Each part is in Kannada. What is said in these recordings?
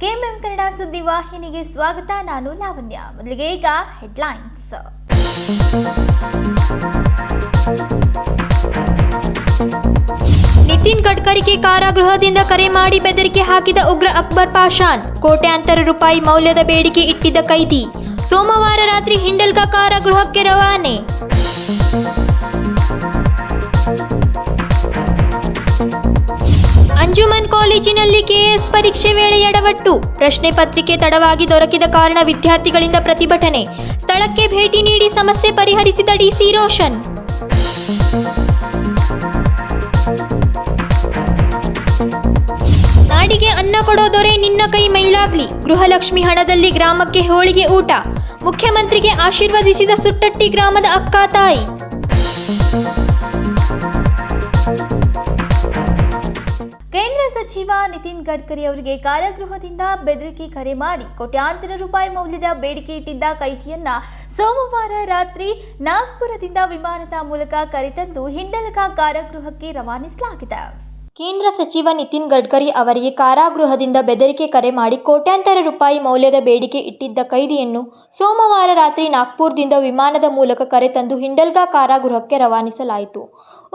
ಕೆಎಂಎಂ ಕನ್ನಡ ಸುದ್ದಿ ವಾಹಿನಿಗೆ ಸ್ವಾಗತ. ನಾನು ಲಾವಣ್ಯ. ಮೊದಲಿಗೆ ಈಗ ಹೆಡ್ಲೈನ್ಸ್. ನಿತಿನ್ ಗಡ್ಕರಿಗೆ ಕಾರಾಗೃಹದಿಂದ ಕರೆ ಮಾಡಿ ಬೆದರಿಕೆ ಹಾಕಿದ ಉಗ್ರ ಅಕ್ಬರ್ ಪಾಷಾನ್. ಕೋಟ್ಯಾಂತರ ರೂಪಾಯಿ ಮೌಲ್ಯದ ಬೇಡಿಕೆ ಇಟ್ಟಿದ್ದ ಕೈದಿ ಸೋಮವಾರ ರಾತ್ರಿ ಹಿಂಡಲ್ಗಾ ಕಾರಾಗೃಹಕ್ಕೆ ರವಾನೆ. ಅಂಜುಮನ್ ಕಾಲೇಜಿನಲ್ಲಿ ಕೆಎಎಸ್ ಪರೀಕ್ಷೆ ವೇಳೆ ಎಡವಟ್ಟು. ಪ್ರಶ್ನೆ ಪತ್ರಿಕೆ ತಡವಾಗಿ ದೊರಕಿದ ಕಾರಣ ವಿದ್ಯಾರ್ಥಿಗಳಿಂದ ಪ್ರತಿಭಟನೆ. ಸ್ಥಳಕ್ಕೆ ಭೇಟಿ ನೀಡಿ ಸಮಸ್ಯೆ ಪರಿಹರಿಸಿದ ಡಿಸಿ ರೋಷನ್. ನಾಡಿಗೆ ಅನ್ನ ಕೊಡೋ ದೊರೆ ನಿನ್ನ ಕೈ ಮೈಲಾಗ್ಲಿ. ಗೃಹಲಕ್ಷ್ಮಿ ಹಣದಲ್ಲಿ ಗ್ರಾಮಕ್ಕೆ ಹೋಳಿಗೆ ಊಟ. ಮುಖ್ಯಮಂತ್ರಿಗೆ ಆಶೀರ್ವದಿಸಿದ ಸುಟ್ಟಟ್ಟಿ ಗ್ರಾಮದ ಅಕ್ಕ ತಾಯಿ. ಕೇಂದ್ರ ಸಚಿವ ನಿತಿನ್ ಗಡ್ಕರಿ ಅವರಿಗೆ ಕಾರಾಗೃಹದಿಂದ ಬೆದರಿಕೆ ಕರೆ ಮಾಡಿ ಕೋಟ್ಯಾಂತರ ರೂಪಾಯಿ ಮೌಲ್ಯದ ಬೇಡಿಕೆ ಇಟ್ಟಿದ್ದ ಕೈದಿಯನ್ನ ಸೋಮವಾರ ರಾತ್ರಿ ನಾಗ್ಪುರದಿಂದ ವಿಮಾನದ ಮೂಲಕ ಕರೆತಂದು ಹಿಂಡಲ್ಗಾ ಕಾರಾಗೃಹಕ್ಕೆ ರವಾನಿಸಲಾಗಿದೆ. ಕೇಂದ್ರ ಸಚಿವ ನಿತಿನ್ ಗಡ್ಕರಿ ಅವರಿಗೆ ಕಾರಾಗೃಹದಿಂದ ಬೆದರಿಕೆ ಕರೆ ಮಾಡಿ ಕೋಟ್ಯಾಂತರ ರೂಪಾಯಿ ಮೌಲ್ಯದ ಬೇಡಿಕೆ ಇಟ್ಟಿದ್ದ ಕೈದಿಯನ್ನು ಸೋಮವಾರ ರಾತ್ರಿ ನಾಗ್ಪುರದಿಂದ ವಿಮಾನದ ಮೂಲಕ ಕರೆತಂದು ಹಿಂಡಲ್ಗಾ ಕಾರಾಗೃಹಕ್ಕೆ ರವಾನಿಸಲಾಯಿತು.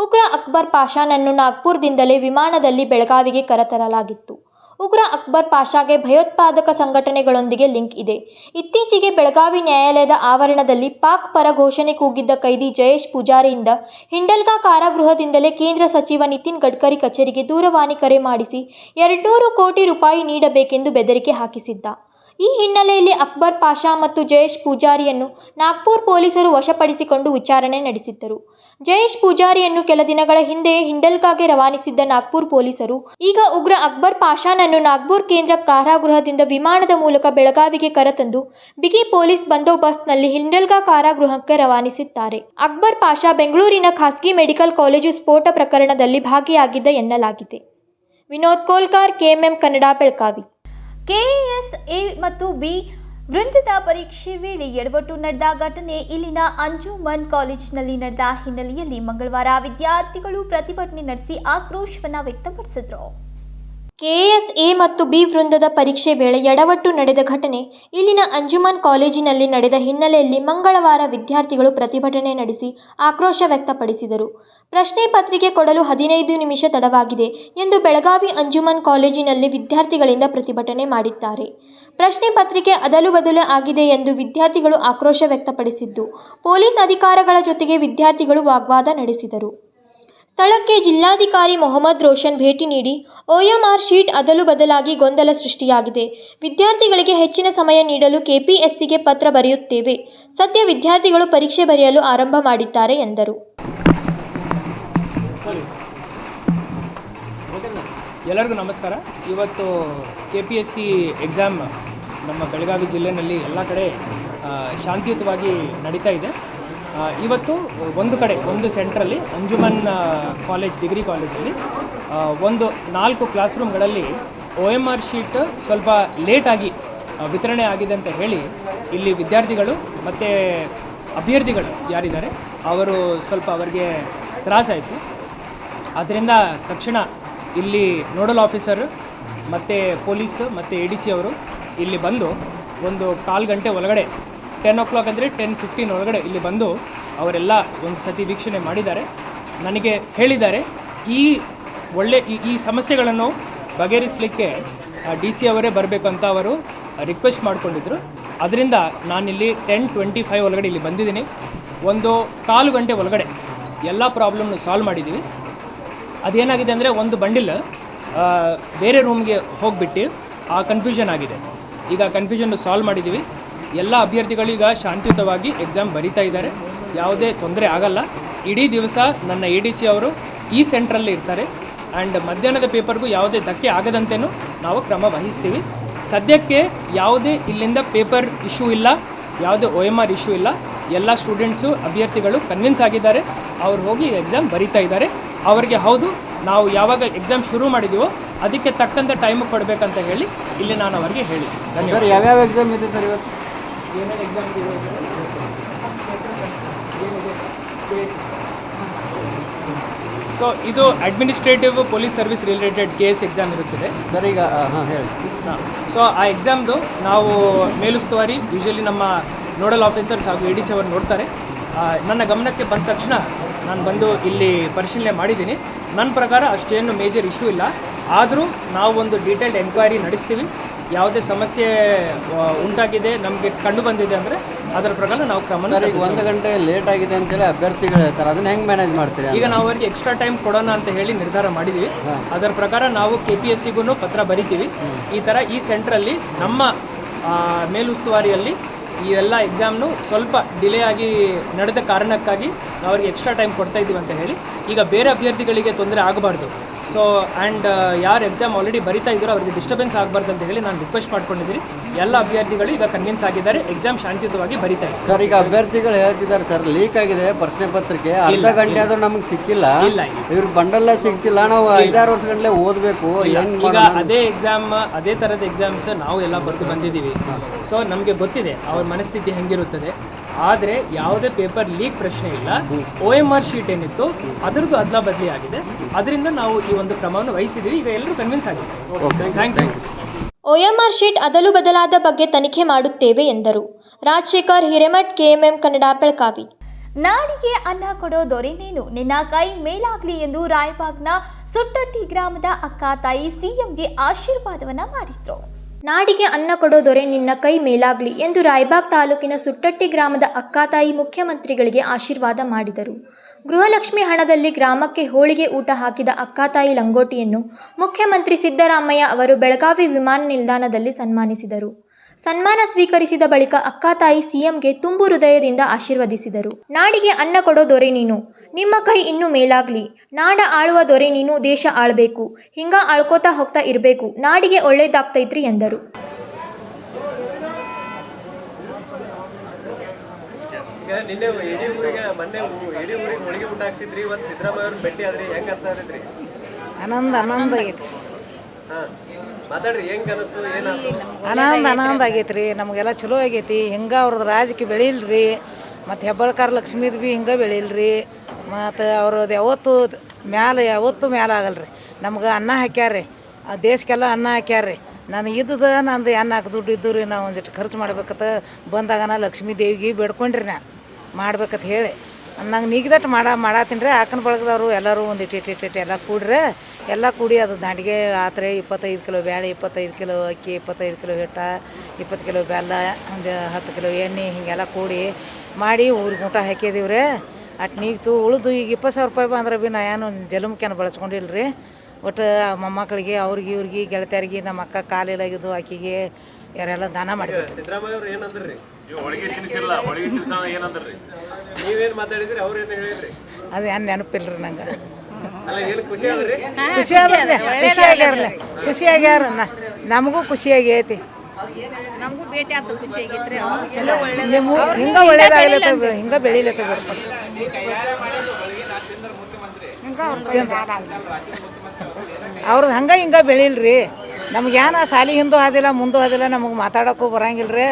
ಉಗ್ರ ಅಕ್ಬರ್ ಪಾಷಾನನ್ನು ನಾಗ್ಪುರದಿಂದಲೇ ವಿಮಾನದಲ್ಲಿ ಬೆಳಗಾವಿಗೆ ಕರೆತರಲಾಗಿತ್ತು. ಉಗ್ರ ಅಕ್ಬರ್ ಪಾಷಾಗೆ ಭಯೋತ್ಪಾದಕ ಸಂಘಟನೆಗಳೊಂದಿಗೆ ಲಿಂಕ್ ಇದೆ. ಇತ್ತೀಚೆಗೆ ಬೆಳಗಾವಿ ನ್ಯಾಯಾಲಯದ ಆವರಣದಲ್ಲಿ ಪಾಕ್ ಪರ ಘೋಷಣೆ ಕೂಗಿದ್ದ ಕೈದಿ ಜಯೇಶ್ ಪೂಜಾರಿಯಿಂದ ಹಿಂಡಲ್ಗಾ ಕಾರಾಗೃಹದಿಂದಲೇ ಕೇಂದ್ರ ಸಚಿವ ನಿತಿನ್ ಗಡ್ಕರಿ ಕಚೇರಿಗೆ ದೂರವಾಣಿ ಕರೆ ಮಾಡಿಸಿ 200 ಕೋಟಿ ರೂಪಾಯಿ ನೀಡಬೇಕೆಂದು ಬೆದರಿಕೆ ಹಾಕಿಸಿದ್ದ. ಈ ಹಿನ್ನೆಲೆಯಲ್ಲಿ ಅಕ್ಬರ್ ಪಾಷಾ ಮತ್ತು ಜಯೇಶ್ ಪೂಜಾರಿಯನ್ನು ನಾಗ್ಪುರ ಪೊಲೀಸರು ವಶಪಡಿಸಿಕೊಂಡು ವಿಚಾರಣೆ ನಡೆಸಿದ್ದರು. ಜಯೇಶ್ ಪೂಜಾರಿಯನ್ನು ಕೆಲ ದಿನಗಳ ಹಿಂದೆಯೇ ಹಿಂಡಲ್ಗಾಗೆ ರವಾನಿಸಿದ್ದ ನಾಗ್ಪುರ ಪೊಲೀಸರು ಈಗ ಉಗ್ರ ಅಕ್ಬರ್ ಪಾಷಾನನ್ನು ನಾಗ್ಪುರ ಕೇಂದ್ರ ಕಾರಾಗೃಹದಿಂದ ವಿಮಾನದ ಮೂಲಕ ಬೆಳಗಾವಿಗೆ ಕರೆತಂದು ಬಿಗಿ ಪೊಲೀಸ್ ಬಂದೋಬಸ್ತ್ನಲ್ಲಿ ಹಿಂಡಲ್ಗಾ ಕಾರಾಗೃಹಕ್ಕೆ ರವಾನಿಸಿದ್ದಾರೆ. ಅಕ್ಬರ್ ಪಾಷಾ ಬೆಂಗಳೂರಿನ ಖಾಸಗಿ ಮೆಡಿಕಲ್ ಕಾಲೇಜು ಸ್ಫೋಟ ಪ್ರಕರಣದಲ್ಲಿ ಭಾಗಿಯಾಗಿದ್ದ ಎನ್ನಲಾಗಿದೆ. Vinod Kolkar, KMM Kannada, Belagavi. KAS A ಮತ್ತು ಬಿ ವೃಂದದ ಪರೀಕ್ಷೆ ವೇಳೆ ಎಡವಟ್ಟು ನಡೆದ ಘಟನೆ ಇಲ್ಲಿನ ಅಂಜುಮನ್ ಕಾಲೇಜಿನಲ್ಲಿ ನಡೆದ ಹಿನ್ನೆಲೆಯಲ್ಲಿ ಮಂಗಳವಾರ ವಿದ್ಯಾರ್ಥಿಗಳು ಪ್ರತಿಭಟನೆ ನಡೆಸಿ ಆಕ್ರೋಶವನ್ನು ವ್ಯಕ್ತಪಡಿಸಿದರು. ಕೆಎಎಸ್ ಎ ಮತ್ತು ಬಿ ವೃಂದದ ಪರೀಕ್ಷೆ ವೇಳೆ ಎಡವಟ್ಟು ನಡೆದ ಘಟನೆ ಇಲ್ಲಿನ ಅಂಜುಮನ್ ಕಾಲೇಜಿನಲ್ಲಿ ನಡೆದ ಹಿನ್ನೆಲೆಯಲ್ಲಿ ಮಂಗಳವಾರ ವಿದ್ಯಾರ್ಥಿಗಳು ಪ್ರತಿಭಟನೆ ನಡೆಸಿ ಆಕ್ರೋಶ ವ್ಯಕ್ತಪಡಿಸಿದರು. ಪ್ರಶ್ನೆ ಪತ್ರಿಕೆ ಕೊಡಲು 15 ನಿಮಿಷ ತಡವಾಗಿದೆ ಎಂದು ಬೆಳಗಾವಿ ಅಂಜುಮನ್ ಕಾಲೇಜಿನಲ್ಲಿ ವಿದ್ಯಾರ್ಥಿಗಳಿಂದ ಪ್ರತಿಭಟನೆ ಮಾಡಿದ್ದಾರೆ. ಪ್ರಶ್ನೆ ಪತ್ರಿಕೆ ಅದಲು ಬದಲು ಆಗಿದೆ ಎಂದು ವಿದ್ಯಾರ್ಥಿಗಳು ಆಕ್ರೋಶ ವ್ಯಕ್ತಪಡಿಸಿದ್ದು, ಪೊಲೀಸ್ ಅಧಿಕಾರಿಗಳ ಜೊತೆಗೆ ವಿದ್ಯಾರ್ಥಿಗಳು ವಾಗ್ವಾದ ನಡೆಸಿದರು. ಸ್ಥಳಕ್ಕೆ ಜಿಲ್ಲಾಧಿಕಾರಿ ಮೊಹಮ್ಮದ್ ರೋಷನ್ ಭೇಟಿ ನೀಡಿ OMR ಶೀಟ್ ಅದಲು ಬದಲಾಗಿ ಗೊಂದಲ ಸೃಷ್ಟಿಯಾಗಿದೆ. ವಿದ್ಯಾರ್ಥಿಗಳಿಗೆ ಹೆಚ್ಚಿನ ಸಮಯ ನೀಡಲು KPSCಗೆ ಪತ್ರ ಬರೆಯುತ್ತೇವೆ. ಸದ್ಯ ವಿದ್ಯಾರ್ಥಿಗಳು ಪರೀಕ್ಷೆ ಬರೆಯಲು ಆರಂಭ ಮಾಡಿದ್ದಾರೆ ಎಂದರು. ಎಲ್ಲರಿಗೂ ನಮಸ್ಕಾರ. ಇವತ್ತು KPSC ಎಕ್ಸಾಮ್ ನಮ್ಮ ಬೆಳಗಾವಿ ಜಿಲ್ಲೆಯಲ್ಲಿ ಎಲ್ಲ ಕಡೆ ಶಾಂತಿಯುತವಾಗಿ ನಡೀತಾ ಇದೆ. ಇವತ್ತು ಒಂದು ಸೆಂಟ್ರಲ್ಲಿ ಅಂಜುಮನ್ ಕಾಲೇಜ್ ಡಿಗ್ರಿ ಕಾಲೇಜಲ್ಲಿ 4 ಕ್ಲಾಸ್ ರೂಮ್ಗಳಲ್ಲಿ OMR ಶೀಟ್ ಸ್ವಲ್ಪ ಲೇಟಾಗಿ ವಿತರಣೆ ಆಗಿದೆ ಅಂತ ಹೇಳಿ ಇಲ್ಲಿ ವಿದ್ಯಾರ್ಥಿಗಳು ಮತ್ತು ಅಭ್ಯರ್ಥಿಗಳು ಯಾರಿದ್ದಾರೆ ಅವರು ಸ್ವಲ್ಪ ಅವರಿಗೆ ತ್ರಾಸಾಯಿತು. ಆದ್ದರಿಂದ ತಕ್ಷಣ ಇಲ್ಲಿ ನೋಡಲ್ ಆಫೀಸರ್ ಮತ್ತು ಪೊಲೀಸ್ ಮತ್ತು ADC ಅವರು ಇಲ್ಲಿ ಬಂದು ಒಂದು 1/4 ಗಂಟೆ ಒಳಗಡೆ 10 o'clock ಅಂದರೆ 10:15 ಒಳಗಡೆ ಇಲ್ಲಿ ಬಂದು ಅವರೆಲ್ಲ ಒಂದು ಸತಿ ವೀಕ್ಷಣೆ ಮಾಡಿದ್ದಾರೆ. ನನಗೆ ಹೇಳಿದ್ದಾರೆ ಈ ಸಮಸ್ಯೆಗಳನ್ನು ಬಗೆಹರಿಸಲಿಕ್ಕೆ DC ಅವರೇ ಬರಬೇಕು ಅಂತ ಅವರು ರಿಕ್ವೆಸ್ಟ್ ಮಾಡಿಕೊಂಡಿದ್ರು. ಅದರಿಂದ ನಾನಿಲ್ಲಿ 10:25 ಒಳಗಡೆ ಇಲ್ಲಿ ಬಂದಿದ್ದೀನಿ. 1/4 ಗಂಟೆ ಒಳಗಡೆ ಎಲ್ಲ ಪ್ರಾಬ್ಲಮ್ನು ಸಾಲ್ವ್ ಮಾಡಿದ್ದೀವಿ. ಅದೇನಾಗಿದೆ ಅಂದರೆ ಒಂದು ಬಂಡಿಲ್ ಬೇರೆ ರೂಮ್ಗೆ ಹೋಗಿಬಿಟ್ಟು ಆ ಕನ್ಫ್ಯೂಷನ್ ಆಗಿದೆ. ಈಗ ಕನ್ಫ್ಯೂಷನ್ನು ಸಾಲ್ವ್ ಮಾಡಿದ್ದೀವಿ. ಎಲ್ಲ ಅಭ್ಯರ್ಥಿಗಳೀಗ ಶಾಂತಿಯುತವಾಗಿ ಎಕ್ಸಾಮ್ ಬರೀತಾ ಇದ್ದಾರೆ. ಯಾವುದೇ ತೊಂದರೆ ಆಗಲ್ಲ. ಇಡೀ ದಿವಸ ನನ್ನ ADC ಅವರು ಈ ಸೆಂಟ್ರಲ್ಲಿ ಇರ್ತಾರೆ. ಆ್ಯಂಡ್ ಮಧ್ಯಾಹ್ನದ ಪೇಪರ್ಗೂ ಯಾವುದೇ ಧಕ್ಕೆ ಆಗದಂತೆಯೂ ನಾವು ಕ್ರಮ ವಹಿಸ್ತೀವಿ. ಸದ್ಯಕ್ಕೆ ಯಾವುದೇ ಇಲ್ಲಿಂದ ಪೇಪರ್ ಇಶ್ಯೂ ಇಲ್ಲ, ಯಾವುದೇ OMR ಇಶ್ಯೂ ಇಲ್ಲ. ಎಲ್ಲ ಸ್ಟೂಡೆಂಟ್ಸು ಅಭ್ಯರ್ಥಿಗಳು ಕನ್ವಿನ್ಸ್ ಆಗಿದ್ದಾರೆ. ಅವ್ರು ಹೋಗಿ ಎಕ್ಸಾಮ್ ಬರೀತಾ ಇದ್ದಾರೆ. ಅವರಿಗೆ ಹೌದು ನಾವು ಯಾವಾಗ ಎಕ್ಸಾಮ್ ಶುರು ಮಾಡಿದ್ದೀವೋ ಅದಕ್ಕೆ ತಕ್ಕಂಥ ಟೈಮ್ ಕೊಡಬೇಕಂತ ಹೇಳಿ ಇಲ್ಲಿ ನಾನು ಅವರಿಗೆ ಹೇಳಿದೆ. ಧನ್ಯವಾದ. ಯಾವ್ಯಾವ ಎಕ್ಸಾಮ್ ಇದೆ ಸರ್ ಇವತ್ತು? ಏನೇನು ಎಕ್ಸಾಮ್ ಇದೆ? ಸೊ ಇದು administrative police service related case exam ಇರುತ್ತದೆ ಸರ್ ಈಗ ಹಾಂ ಹೇಳಿ. ಸೊ ಆ ಎಕ್ಸಾಮ್ದು ನಾವು ಮೇಲುಸ್ತುವಾರಿ ಯೂಶಲಿ ನಮ್ಮ ನೋಡಲ್ ಆಫೀಸರ್ಸ್ ಹಾಗೂ ADC ಅವರು ನೋಡ್ತಾರೆ. ನನ್ನ ಗಮನಕ್ಕೆ ಬಂದ ತಕ್ಷಣ ನಾನು ಬಂದು ಇಲ್ಲಿ ಪರಿಶೀಲನೆ ಮಾಡಿದ್ದೀನಿ. ನನ್ನ ಪ್ರಕಾರ ಅಷ್ಟೇನು ಮೇಜರ್ ಇಶ್ಯೂ ಇಲ್ಲ. ಆದರೂ ನಾವು ಒಂದು ಡೀಟೇಲ್ಡ್ ಎನ್ಕ್ವೈರಿ ನಡೆಸ್ತೀವಿ. ಯಾವುದೇ ಸಮಸ್ಯೆ ಉಂಟಾಗಿದೆ ನಮಗೆ ಕಂಡು ಬಂದಿದೆ ಅಂದರೆ ಅದರ ಪ್ರಕಾರ ನಾವು ಕ್ರಮ. ಈಗ 1 ಗಂಟೆ ಲೇಟ್ ಆಗಿದೆ ಅಂತೇಳಿ ಅಭ್ಯರ್ಥಿಗಳು ಹೇಳ್ತಾರೆ, ಅದನ್ನ ಹೆಂಗೆ ಮ್ಯಾನೇಜ್ ಮಾಡ್ತೀರಿ? ಈಗ ನಾವು ಅವರಿಗೆ ಎಕ್ಸ್ಟ್ರಾ ಟೈಮ್ ಕೊಡೋಣ ಅಂತ ಹೇಳಿ ನಿರ್ಧಾರ ಮಾಡಿದ್ದೀವಿ. ಅದರ ಪ್ರಕಾರ ನಾವು KPSCಗೂ ಪತ್ರ ಬರಿತೀವಿ. ಈ ಥರ ಈ ಸೆಂಟ್ರಲ್ಲಿ ನಮ್ಮ ಮೇಲುಸ್ತುವಾರಿಯಲ್ಲಿ ಈ ಎಲ್ಲ ಎಕ್ಸಾಮ್ನು ಸ್ವಲ್ಪ ಡಿಲೇ ಆಗಿ ನಡೆದ ಕಾರಣಕ್ಕಾಗಿ ನಾವು ಅವರಿಗೆ ಎಕ್ಸ್ಟ್ರಾ ಟೈಮ್ ಕೊಡ್ತಾ ಇದ್ದೀವಿ ಅಂತ ಹೇಳಿ. ಈಗ ಬೇರೆ ಅಭ್ಯರ್ಥಿಗಳಿಗೆ ತೊಂದರೆ ಆಗಬಾರ್ದು. ಸೊ ಆ್ಯಂಡ್ ಯಾರು ಎಕ್ಸಾಮ್ ಆಲ್ರೆಡಿ ಬರಿತಾ ಇದ್ದಾರೋ ಅವ್ರಿಗೆ ಡಿಸ್ಟರ್ಬೆನ್ಸ್ ಆಗಬಾರ್ದು ಅಂತ ಹೇಳಿ ನಾನು ರಿಕ್ವೆಸ್ಟ್ ಮಾಡ್ಕೊಂಡಿದ್ದೀನಿ. ಎಲ್ಲ ಅಭ್ಯರ್ಥಿಗಳು ಈಗ ಕನ್ವಿನ್ಸ್ ಆಗಿದ್ದಾರೆ, ಎಕ್ಸಾಮ್ ಶಾಂತಿಯುತವಾಗಿ ಬರಿತಾ ಇದ್ದಾರೆ. ಸರ್ ಈಗ ಅಭ್ಯರ್ಥಿಗಳು ಹೇಳ್ತಿದ್ದಾರೆ ಸರ್, ಲೀಕ್ ಆಗಿದೆ ಪ್ರಶ್ನೆ ಪತ್ರಿಕೆ, ಅರ್ಧ ಗಂಟೆ ಆದರೂ ನಮಗೆ ಸಿಕ್ಕಿಲ್ಲ, ಇವ್ರಿಗೆ ಬಂಡಲ್ಲ ಸಿಕ್ಕಿಲ್ಲ, ನಾವು 5-6 ವರ್ಷಗಟ್ಟಲೆ ಓದಬೇಕು. ಈಗ ಅದೇ ಎಕ್ಸಾಮ್, ಅದೇ ಥರದ ಎಕ್ಸಾಮ್ಸ್ ನಾವು ಎಲ್ಲ ಬರೆದು ಬಂದಿದ್ದೀವಿ. ಸೊ ನಮಗೆ ಗೊತ್ತಿದೆ ಅವ್ರ ಮನಸ್ಥಿತಿ ಹೆಂಗಿರುತ್ತದೆ. ಆದರೆ ಯಾವುದೇ ಪೇಪರ್ ಲೀಕ್ ಪ್ರಶ್ನೆ ಇಲ್ಲ. OMR ಶೀಟ್ ಏನಿತ್ತು ಅದರದ್ದು ಅದ್ಲ ಬದಲಿ ಆಗಿದೆ. ಅದರಿಂದ ನಾವು ಈ ಒಂದು ಕ್ರಮವನ್ನು ವಹಿಸಿದ್ದೀವಿ. ಈಗ ಎಲ್ಲರೂ ಕನ್ವಿನ್ಸ್ ಆಗಿದ್ದಾರೆ. Thank you. OMR ಶೀಟ್ ಅದಲು ಬದಲಾದ ಬಗ್ಗೆ ತನಿಖೆ ಮಾಡುತ್ತೇವೆ ಎಂದರು. ರಾಜಶೇಖರ್ ಹಿರೇಮಠ್, KMM ಕನ್ನಡ, ಬೆಳಗಾವಿ. ನಾಡಿಗೆ ಅನ್ನ ಕೊಡೋ ದೊರೆ ನೀನು, ನಿನ್ನ ಕೈ ಮೇಲಾಗ್ಲಿ ಎಂದು ರಾಯಬಾಗ್ನ ಸುಟ್ಟಟ್ಟಿ ಗ್ರಾಮದ ಅಕ್ಕ ತಾಯಿ CMಗೆ ಆಶೀರ್ವಾದವನ್ನ ಮಾಡಿದ್ರು. ನಾಡಿಗೆ ಅನ್ನ ಕೊಡೋ ದೊರೆ ನಿನ್ನ ಕೈ ಮೇಲಾಗ್ಲಿ ಎಂದು ರಾಯಬಾಗ್ ತಾಲೂಕಿನ ಸುಟ್ಟಟ್ಟಿ ಗ್ರಾಮದ ಅಕ್ಕಾತಾಯಿ ಮುಖ್ಯಮಂತ್ರಿಗಳಿಗೆ ಆಶೀರ್ವಾದ ಮಾಡಿದರು. ಗೃಹಲಕ್ಷ್ಮಿ ಹಣದಲ್ಲಿ ಗ್ರಾಮಕ್ಕೆ ಹೋಳಿಗೆ ಊಟ ಹಾಕಿದ ಅಕ್ಕಾತಾಯಿ ಲಂಗೋಟಿಯನ್ನು ಮುಖ್ಯಮಂತ್ರಿ ಸಿದ್ದರಾಮಯ್ಯ ಅವರು ಬೆಳಗಾವಿ ವಿಮಾನ ನಿಲ್ದಾಣದಲ್ಲಿ ಸನ್ಮಾನಿಸಿದರು. ಸನ್ಮಾನ ಸ್ವೀಕರಿಸಿದ ಬಳಿಕ ಅಕ್ಕಾತಾಯಿ CMಗೆ ತುಂಬು ಹೃದಯದಿಂದ ಆಶೀರ್ವದಿಸಿದರು. ನಾಡಿಗೆ ಅನ್ನ ಕೊಡೋ ದೊರೆ ನೀನು, ನಿಮ್ಮ ಕೈ ಇನ್ನೂ ಮೇಲಾಗ್ಲಿ, ನಾಡ ಆಳುವ ದೊರೆ ನೀನು, ದೇಶ ಆಳ್ಬೇಕು, ಹಿಂಗ ಆಳ್ಕೋತಾ ಹೋಗ್ತಾ ಇರಬೇಕು, ನಾಡಿಗೆ ಒಳ್ಳೇದಾಗ್ತೈತ್ರಿ ಎಂದರು. ನಿನ್ನೆ ಮೊನ್ನೆ ಹೋಳಿಗೆ ಊಟ ಹಾಕ್ಸಿದ್ರಿ, ಇವತ್ತು ಸಿದ್ದರಾಮಯ್ಯ ಅವ್ರನ್ನ ಭೇಟಿ ಆದ್ರಿ, ಹೆಂಗ್ ಅನ್ಸಾತೈತ್ರಿ? ಆನಂದ ಆಗೈತ್ರಿ. ಮಾತಾಡ್ರಿ, ಹೆಂಗ್ ಅನಿಸ್ತು, ಏನಾಯ್ತು? ಆನಂದ ಆಗೈತ್ರಿ. ನಮಗೆಲ್ಲ ಚಲೋ ಆಗೈತಿ. ಹಿಂಗೆ ಅವ್ರದ್ದು ರಾಜಕೀಯ ಬೆಳಿಲ್ರಿ. ಮತ್ತು ಹೆಬ್ಬಾಳ್ಕರ ಲಕ್ಷ್ಮೀದ್ ಭೀ ಹಿಂಗೆ ಬೆಳಿಲ್ರಿ. ಮತ್ತು ಅವ್ರದ್ದು ಯಾವತ್ತೂ ಮ್ಯಾಲೆ ಆಗಲ್ರಿ. ನಮ್ಗೆ ಅನ್ನ ಹಾಕ್ಯಾರ್ರಿ, ದೇಶಕ್ಕೆಲ್ಲ ಅನ್ನ ಹಾಕ್ಯಾರ್ರಿ. ನನಗೆ ನಂದು ಅನ್ನ ದುಡ್ಡು ಇದ್ದು ರೀ, ನಾವು ಒಂದಿಟ್ಟು ಖರ್ಚು ಮಾಡ್ಬೇಕತ್ತ ಬಂದಾಗ ಲಕ್ಷ್ಮೀ ದೇವಿಗೆ ಬೇಡ್ಕೊಂಡ್ರಿ ನಾ ಮಾಡ್ಬೇಕಂತ ಹೇಳಿ. ನಂಗೆ ನಿಗ್ದಟ್ಟು ಮಾಡತ್ತೀನಿ ರೀ. ಅಕ್ಕನ ಬಳಗದವರು ಎಲ್ಲರೂ ಒಂದಿಟ್ಟು ಎಲ್ಲ ಕೂಡಿ ಅದು ದಾಂಡಿಗೆ ಆತ್ರೆ 25 ಕಿಲೋ ಬ್ಯಾಳೆ, 25 ಕಿಲೋ ಅಕ್ಕಿ, 25 ಕಿಲೋ ಹಿಟ್ಟ, 20 ಕಿಲೋ ಬೆಲ್ಲ, ಒಂದು 10 ಕಿಲೋ ಎಣ್ಣೆ, ಹೀಗೆಲ್ಲ ಕೂಡಿ ಮಾಡಿ ಊರಿಗೆ ಊಟ ಹಾಕಿದೀವಿ ರೀ. ಅಟ್ ನೀಗ್ತು ಉಳಿದು ಈಗ 20,000 ರೂಪಾಯಿ ಬಂದ್ರೆ ಭೀ ನಾ ಏನು ಜಲಮಕ್ಯಾನ ಬಳಸ್ಕೊಂಡಿಲ್ಲ ರೀ. ಒಟ್ಟು ಮೊಮ್ಮಕ್ಕಳಿಗೆ ಅವ್ರಿಗೆ ಇವ್ರಿಗೆ ಗೆಳತಿಯರಿಗೆ ನಮ್ಮ ಅಕ್ಕ ಕಾಲಿಲಾಗಿದ್ದು ಆಕಿಗೆ ಯಾರೆಲ್ಲ ದಾನ ಮಾಡಿಬಿಟ್ಟು. ಸಿದ್ದರಾಮಯ್ಯ ಅವ್ರು ಏನಂದ್ರಿ? ನೀವೇನು ಮಾತಾಡಿದ್ರಿ, ಅವ್ರೇನು ಹೇಳಿದ್ರಿ? ಅದು ಏನು ನೆನಪಿಲ್ರಿ ನಂಗೆ. ಖುಷಿ ಆಗ್ಯಾರ. ನಮಗೂ ಖುಷಿ ಆಗೈತಿ. ನಮಗೂ ಭೇಟಿ ಆಯ್ತು, ಖುಷಿ ಆಗೈತ್ರಿ. ಹಿಂಗ ಒಳ್ಳೇದಾಗ್ಲತ್ತ, ಹಿಂಗ ಬೆಳಿಲತ್ತ ಅವ್ರದ್ದು ಹಂಗೆ ಹಿಂಗೆ ಬೆಳಿಲ್ರಿ. ನಮ್ಗೆ ಏನ ಸಾಲಿ ಹಿಂದೂ ಆದಿಲ್ಲ ಮುಂದೂ ಆದಿಲ್ಲ, ನಮಗೆ ಮಾತಾಡೋಕ್ಕೂ ಬರಂಗಿಲ್ಲ ರೀ.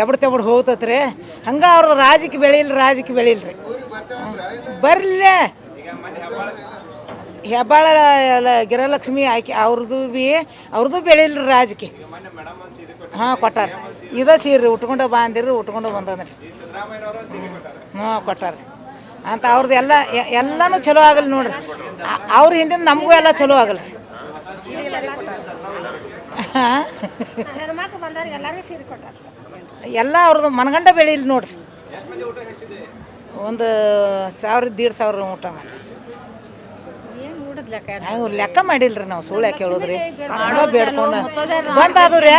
ಎಬಡ್ ಹೋಗ್ತತ್ರಿ. ಹಂಗೆ ಅವ್ರದ್ದು ರಾಜಕೀಯ ಬೆಳಿಲ್ರಿ. ಬರ್ಲೇ ಹೆಬ್ಬಾಳ ಗಿರಲಕ್ಷ್ಮಿ ಆಕಿ ಅವ್ರದ್ದು ಬೆಳಿಲ್ರಿ ರಾಜಕೀಯ. ಕೊಟ್ಟಾರ. ಸೀರೆ ಉಟ್ಕೊಂಡು ಬಂದಿರಿ, ಉಟ್ಕೊಂಡು ಬಂದದ್ರಿ. ಕೊಟ್ಟಾರ ಅಂತ. ಅವ್ರದ್ದು ಎಲ್ಲನೂ ಚಲೋ ಆಗಲ್ಲ ನೋಡ್ರಿ. ಅವ್ರ ಹಿಂದಿನ ನಮಗೂ ಎಲ್ಲ ಚಲೋ ಆಗಲ್ಲ. ಎಲ್ಲ ಅವ್ರದ್ದು ಮನಗಂಡ ಬೆಳಿಲ್ಲ ನೋಡ್ರಿ. 1,000-1,500 ಊಟ ಮಾಡಿ ಲೆಕ್ಕ ಮಾಡಿಲ್ರಿ. ನಾವು ಸುಳ್ಳು ಯಾಕೆ ಹೇಳೋದ್ರಿ? ಬೇಡ್ಕೊಂಡು ಬಂದಾದ್ರಿ.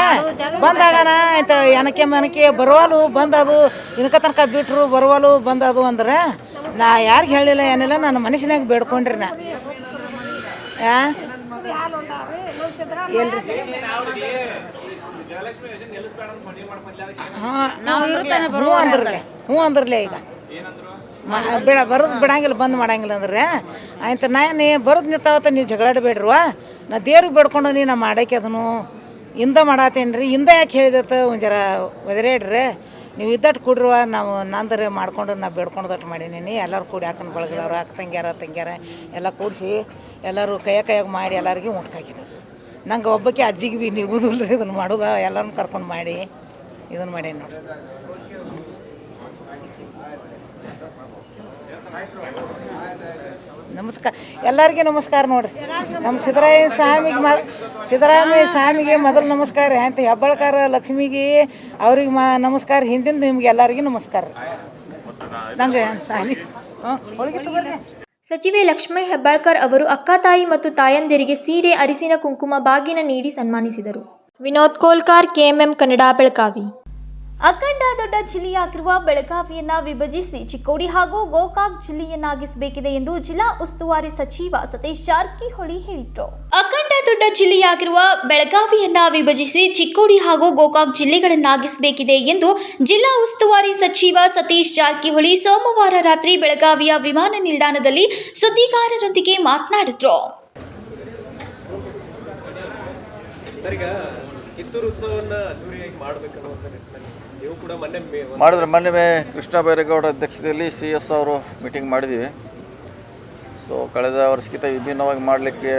ಬಂದಾಗನ ಆಯ್ತು ಏನಕ್ಕೆ ಬರುವಲು ಬಂದದು, ಇನ್ಕ ತನಕ ಬಿಟ್ರು ಬರುವಲು ಬಂದದು ಅಂದ್ರೆ ನಾ ಯಾರಿಗೆ ಹೇಳಿಲ್ಲ ಏನಿಲ್ಲ, ನನ್ನ ಮನುಷ್ಯನಾಗ ಬೇಡ್ಕೊಂಡ್ರಿ ನಾ. ಎಲ್ರಿ ಹ್ಞೂ ಅಂದ್ರಲ್ಲೇ ಈಗ ಬರೋದು ಬಿಡಂಗಿಲ್ಲ, ಬಂದ್ ಮಾಡಂಗಿಲ್ಲ ಅಂದ್ರೆ ಆಯ್ತು. ನೀ ಬರೋದು ನಿಂತಾವತ್ತ, ನೀವು ಜಗಳಾಡಬೇಡ್ರವ, ನಾ ದೇವ್ರಿಗೆ ಬೇಡ್ಕೊಂಡು ನಾ ಮಾಡಕ್ಕೆ ಅದನ್ನು ಮಾಡತ್ತೇನೆ ರೀ. ಯಾಕೆ ಹೇಳಿದತ್ತ ಒಂದು ಜರ ಒದರೇಡ್ರಿ. ನೀವು ಇದ್ದಟ್ಟು ಕೂಡ್ರುವ ನಾವು ನಂದರೆ ಮಾಡ್ಕೊಂಡು ನಾ ಬೇಡ್ಕೊಂಡದಟ್ಟು ಮಾಡೀನಿ. ಎಲ್ಲರೂ ಕೂಡಿ ಅಕ್ಕನ ಬಳಗದವ್ರು ಅಕ್ಕ ತಂಗ್ಯಾರ ಎಲ್ಲ ಕೂಡಿಸಿ ಎಲ್ಲರೂ ಕೈಯಾಗ ಮಾಡಿ ಎಲ್ಲರಿಗೂ ಊಟಕ್ಕಾಗಿದ್ದು. ನಂಗೆ ಒಬ್ಬಕ್ಕೆ ಅಜ್ಜಿಗೆ ಭೀ ನಿಗುದಿಲ್ಲ ರೀ ಇದನ್ನು ಮಾಡೋದು. ಎಲ್ಲರನ್ನ ಕರ್ಕೊಂಡು ಮಾಡಿ ಇದನ್ನು ಮಾಡೀನಿ ನೋಡಿ. ನಮಸ್ಕಾರ ಎಲ್ಲರಿಗೆ ನಮಸ್ಕಾರ ನೋಡ್ರಿ. ನಮ್ಮ ಸಿದ್ದರಾಮಯ್ಯ ಸ್ವಾಮಿಗೆ ಮೊದಲು ನಮಸ್ಕಾರ ರೀ. ಅಂತ ಹೆಬ್ಬಾಳ್ಕರ್ ಲಕ್ಷ್ಮಿಗೆ ಅವ್ರಿಗೆ ನಮಸ್ಕಾರ. ಹಿಂದಿನ ನಿಮ್ಗೆ ಎಲ್ಲರಿಗೂ ನಮಸ್ಕಾರ ರೀ. ನಂಗೆ ಸಾಲಿ ಸಚಿವೆ ಲಕ್ಷ್ಮೀ ಹೆಬ್ಬಾಳ್ಕರ್ ಅವರು ಅಕ್ಕ ತಾಯಿ ಮತ್ತು ತಾಯಂದಿರಿಗೆ ಸೀರೆ, ಅರಿಸಿನ ಕುಂಕುಮ, ಬಾಗಿನ ನೀಡಿ ಸನ್ಮಾನಿಸಿದರು. ವಿನೋದ್ ಕೋಲ್ಕಾರ್, KMM ಕನ್ನಡ, ಬೆಳಗಾವಿ. ಅಖಂಡ ದೊಡ್ಡ ಜಿಲ್ಲೆಯಾಗಿರುವ ಬೆಳಗಾವಿಯನ್ನ ವಿಭಜಿಸಿ ಚಿಕ್ಕೋಡಿ ಹಾಗೂ ಗೋಕಾಕ್ ಜಿಲ್ಲೆಯನ್ನಾಗಿಸಬೇಕಿದೆ ಎಂದು ಜಿಲ್ಲಾ ಉಸ್ತುವಾರಿ ಸಚಿವ ಸತೀಶ್ ಜಾರಕಿಹೊಳಿ ಹೇಳಿದರು. ಅಖಂಡ ದೊಡ್ಡ ಜಿಲ್ಲೆಯಾಗಿರುವ ಬೆಳಗಾವಿಯನ್ನ ವಿಭಜಿಸಿ ಚಿಕ್ಕೋಡಿ ಹಾಗೂ ಗೋಕಾಕ್ ಜಿಲ್ಲೆಗಳನ್ನಾಗಿಸಬೇಕಿದೆ ಎಂದು ಜಿಲ್ಲಾ ಉಸ್ತುವಾರಿ ಸಚಿವ ಸತೀಶ್ ಜಾರಕಿಹೊಳಿ ಸೋಮವಾರ ರಾತ್ರಿ ಬೆಳಗಾವಿಯ ವಿಮಾನ ನಿಲ್ದಾಣದಲ್ಲಿ ಸುದ್ದಿಗಾರರೊಂದಿಗೆ ಮಾತನಾಡಿದರು. ಕಿತ್ತೂರು ಉತ್ಸವವನ್ನ ಅದ್ದೂರಿಯಾಗಿ ಮಾಡಬೇಕನ್ನುವಂಥ ನಿಟ್ಟಿನಲ್ಲಿ ನೀವು ಕೂಡ ಮೊನ್ನೆ ಕೃಷ್ಣ ಬೈರೇಗೌಡ ಅಧ್ಯಕ್ಷತೆಯಲ್ಲಿ CS ಅವರು ಮೀಟಿಂಗ್ ಮಾಡಿದ್ದೀವಿ. ಸೊ ಕಳೆದ ವರ್ಷಕ್ಕಿಂತ ವಿಭಿನ್ನವಾಗಿ ಮಾಡಲಿಕ್ಕೆ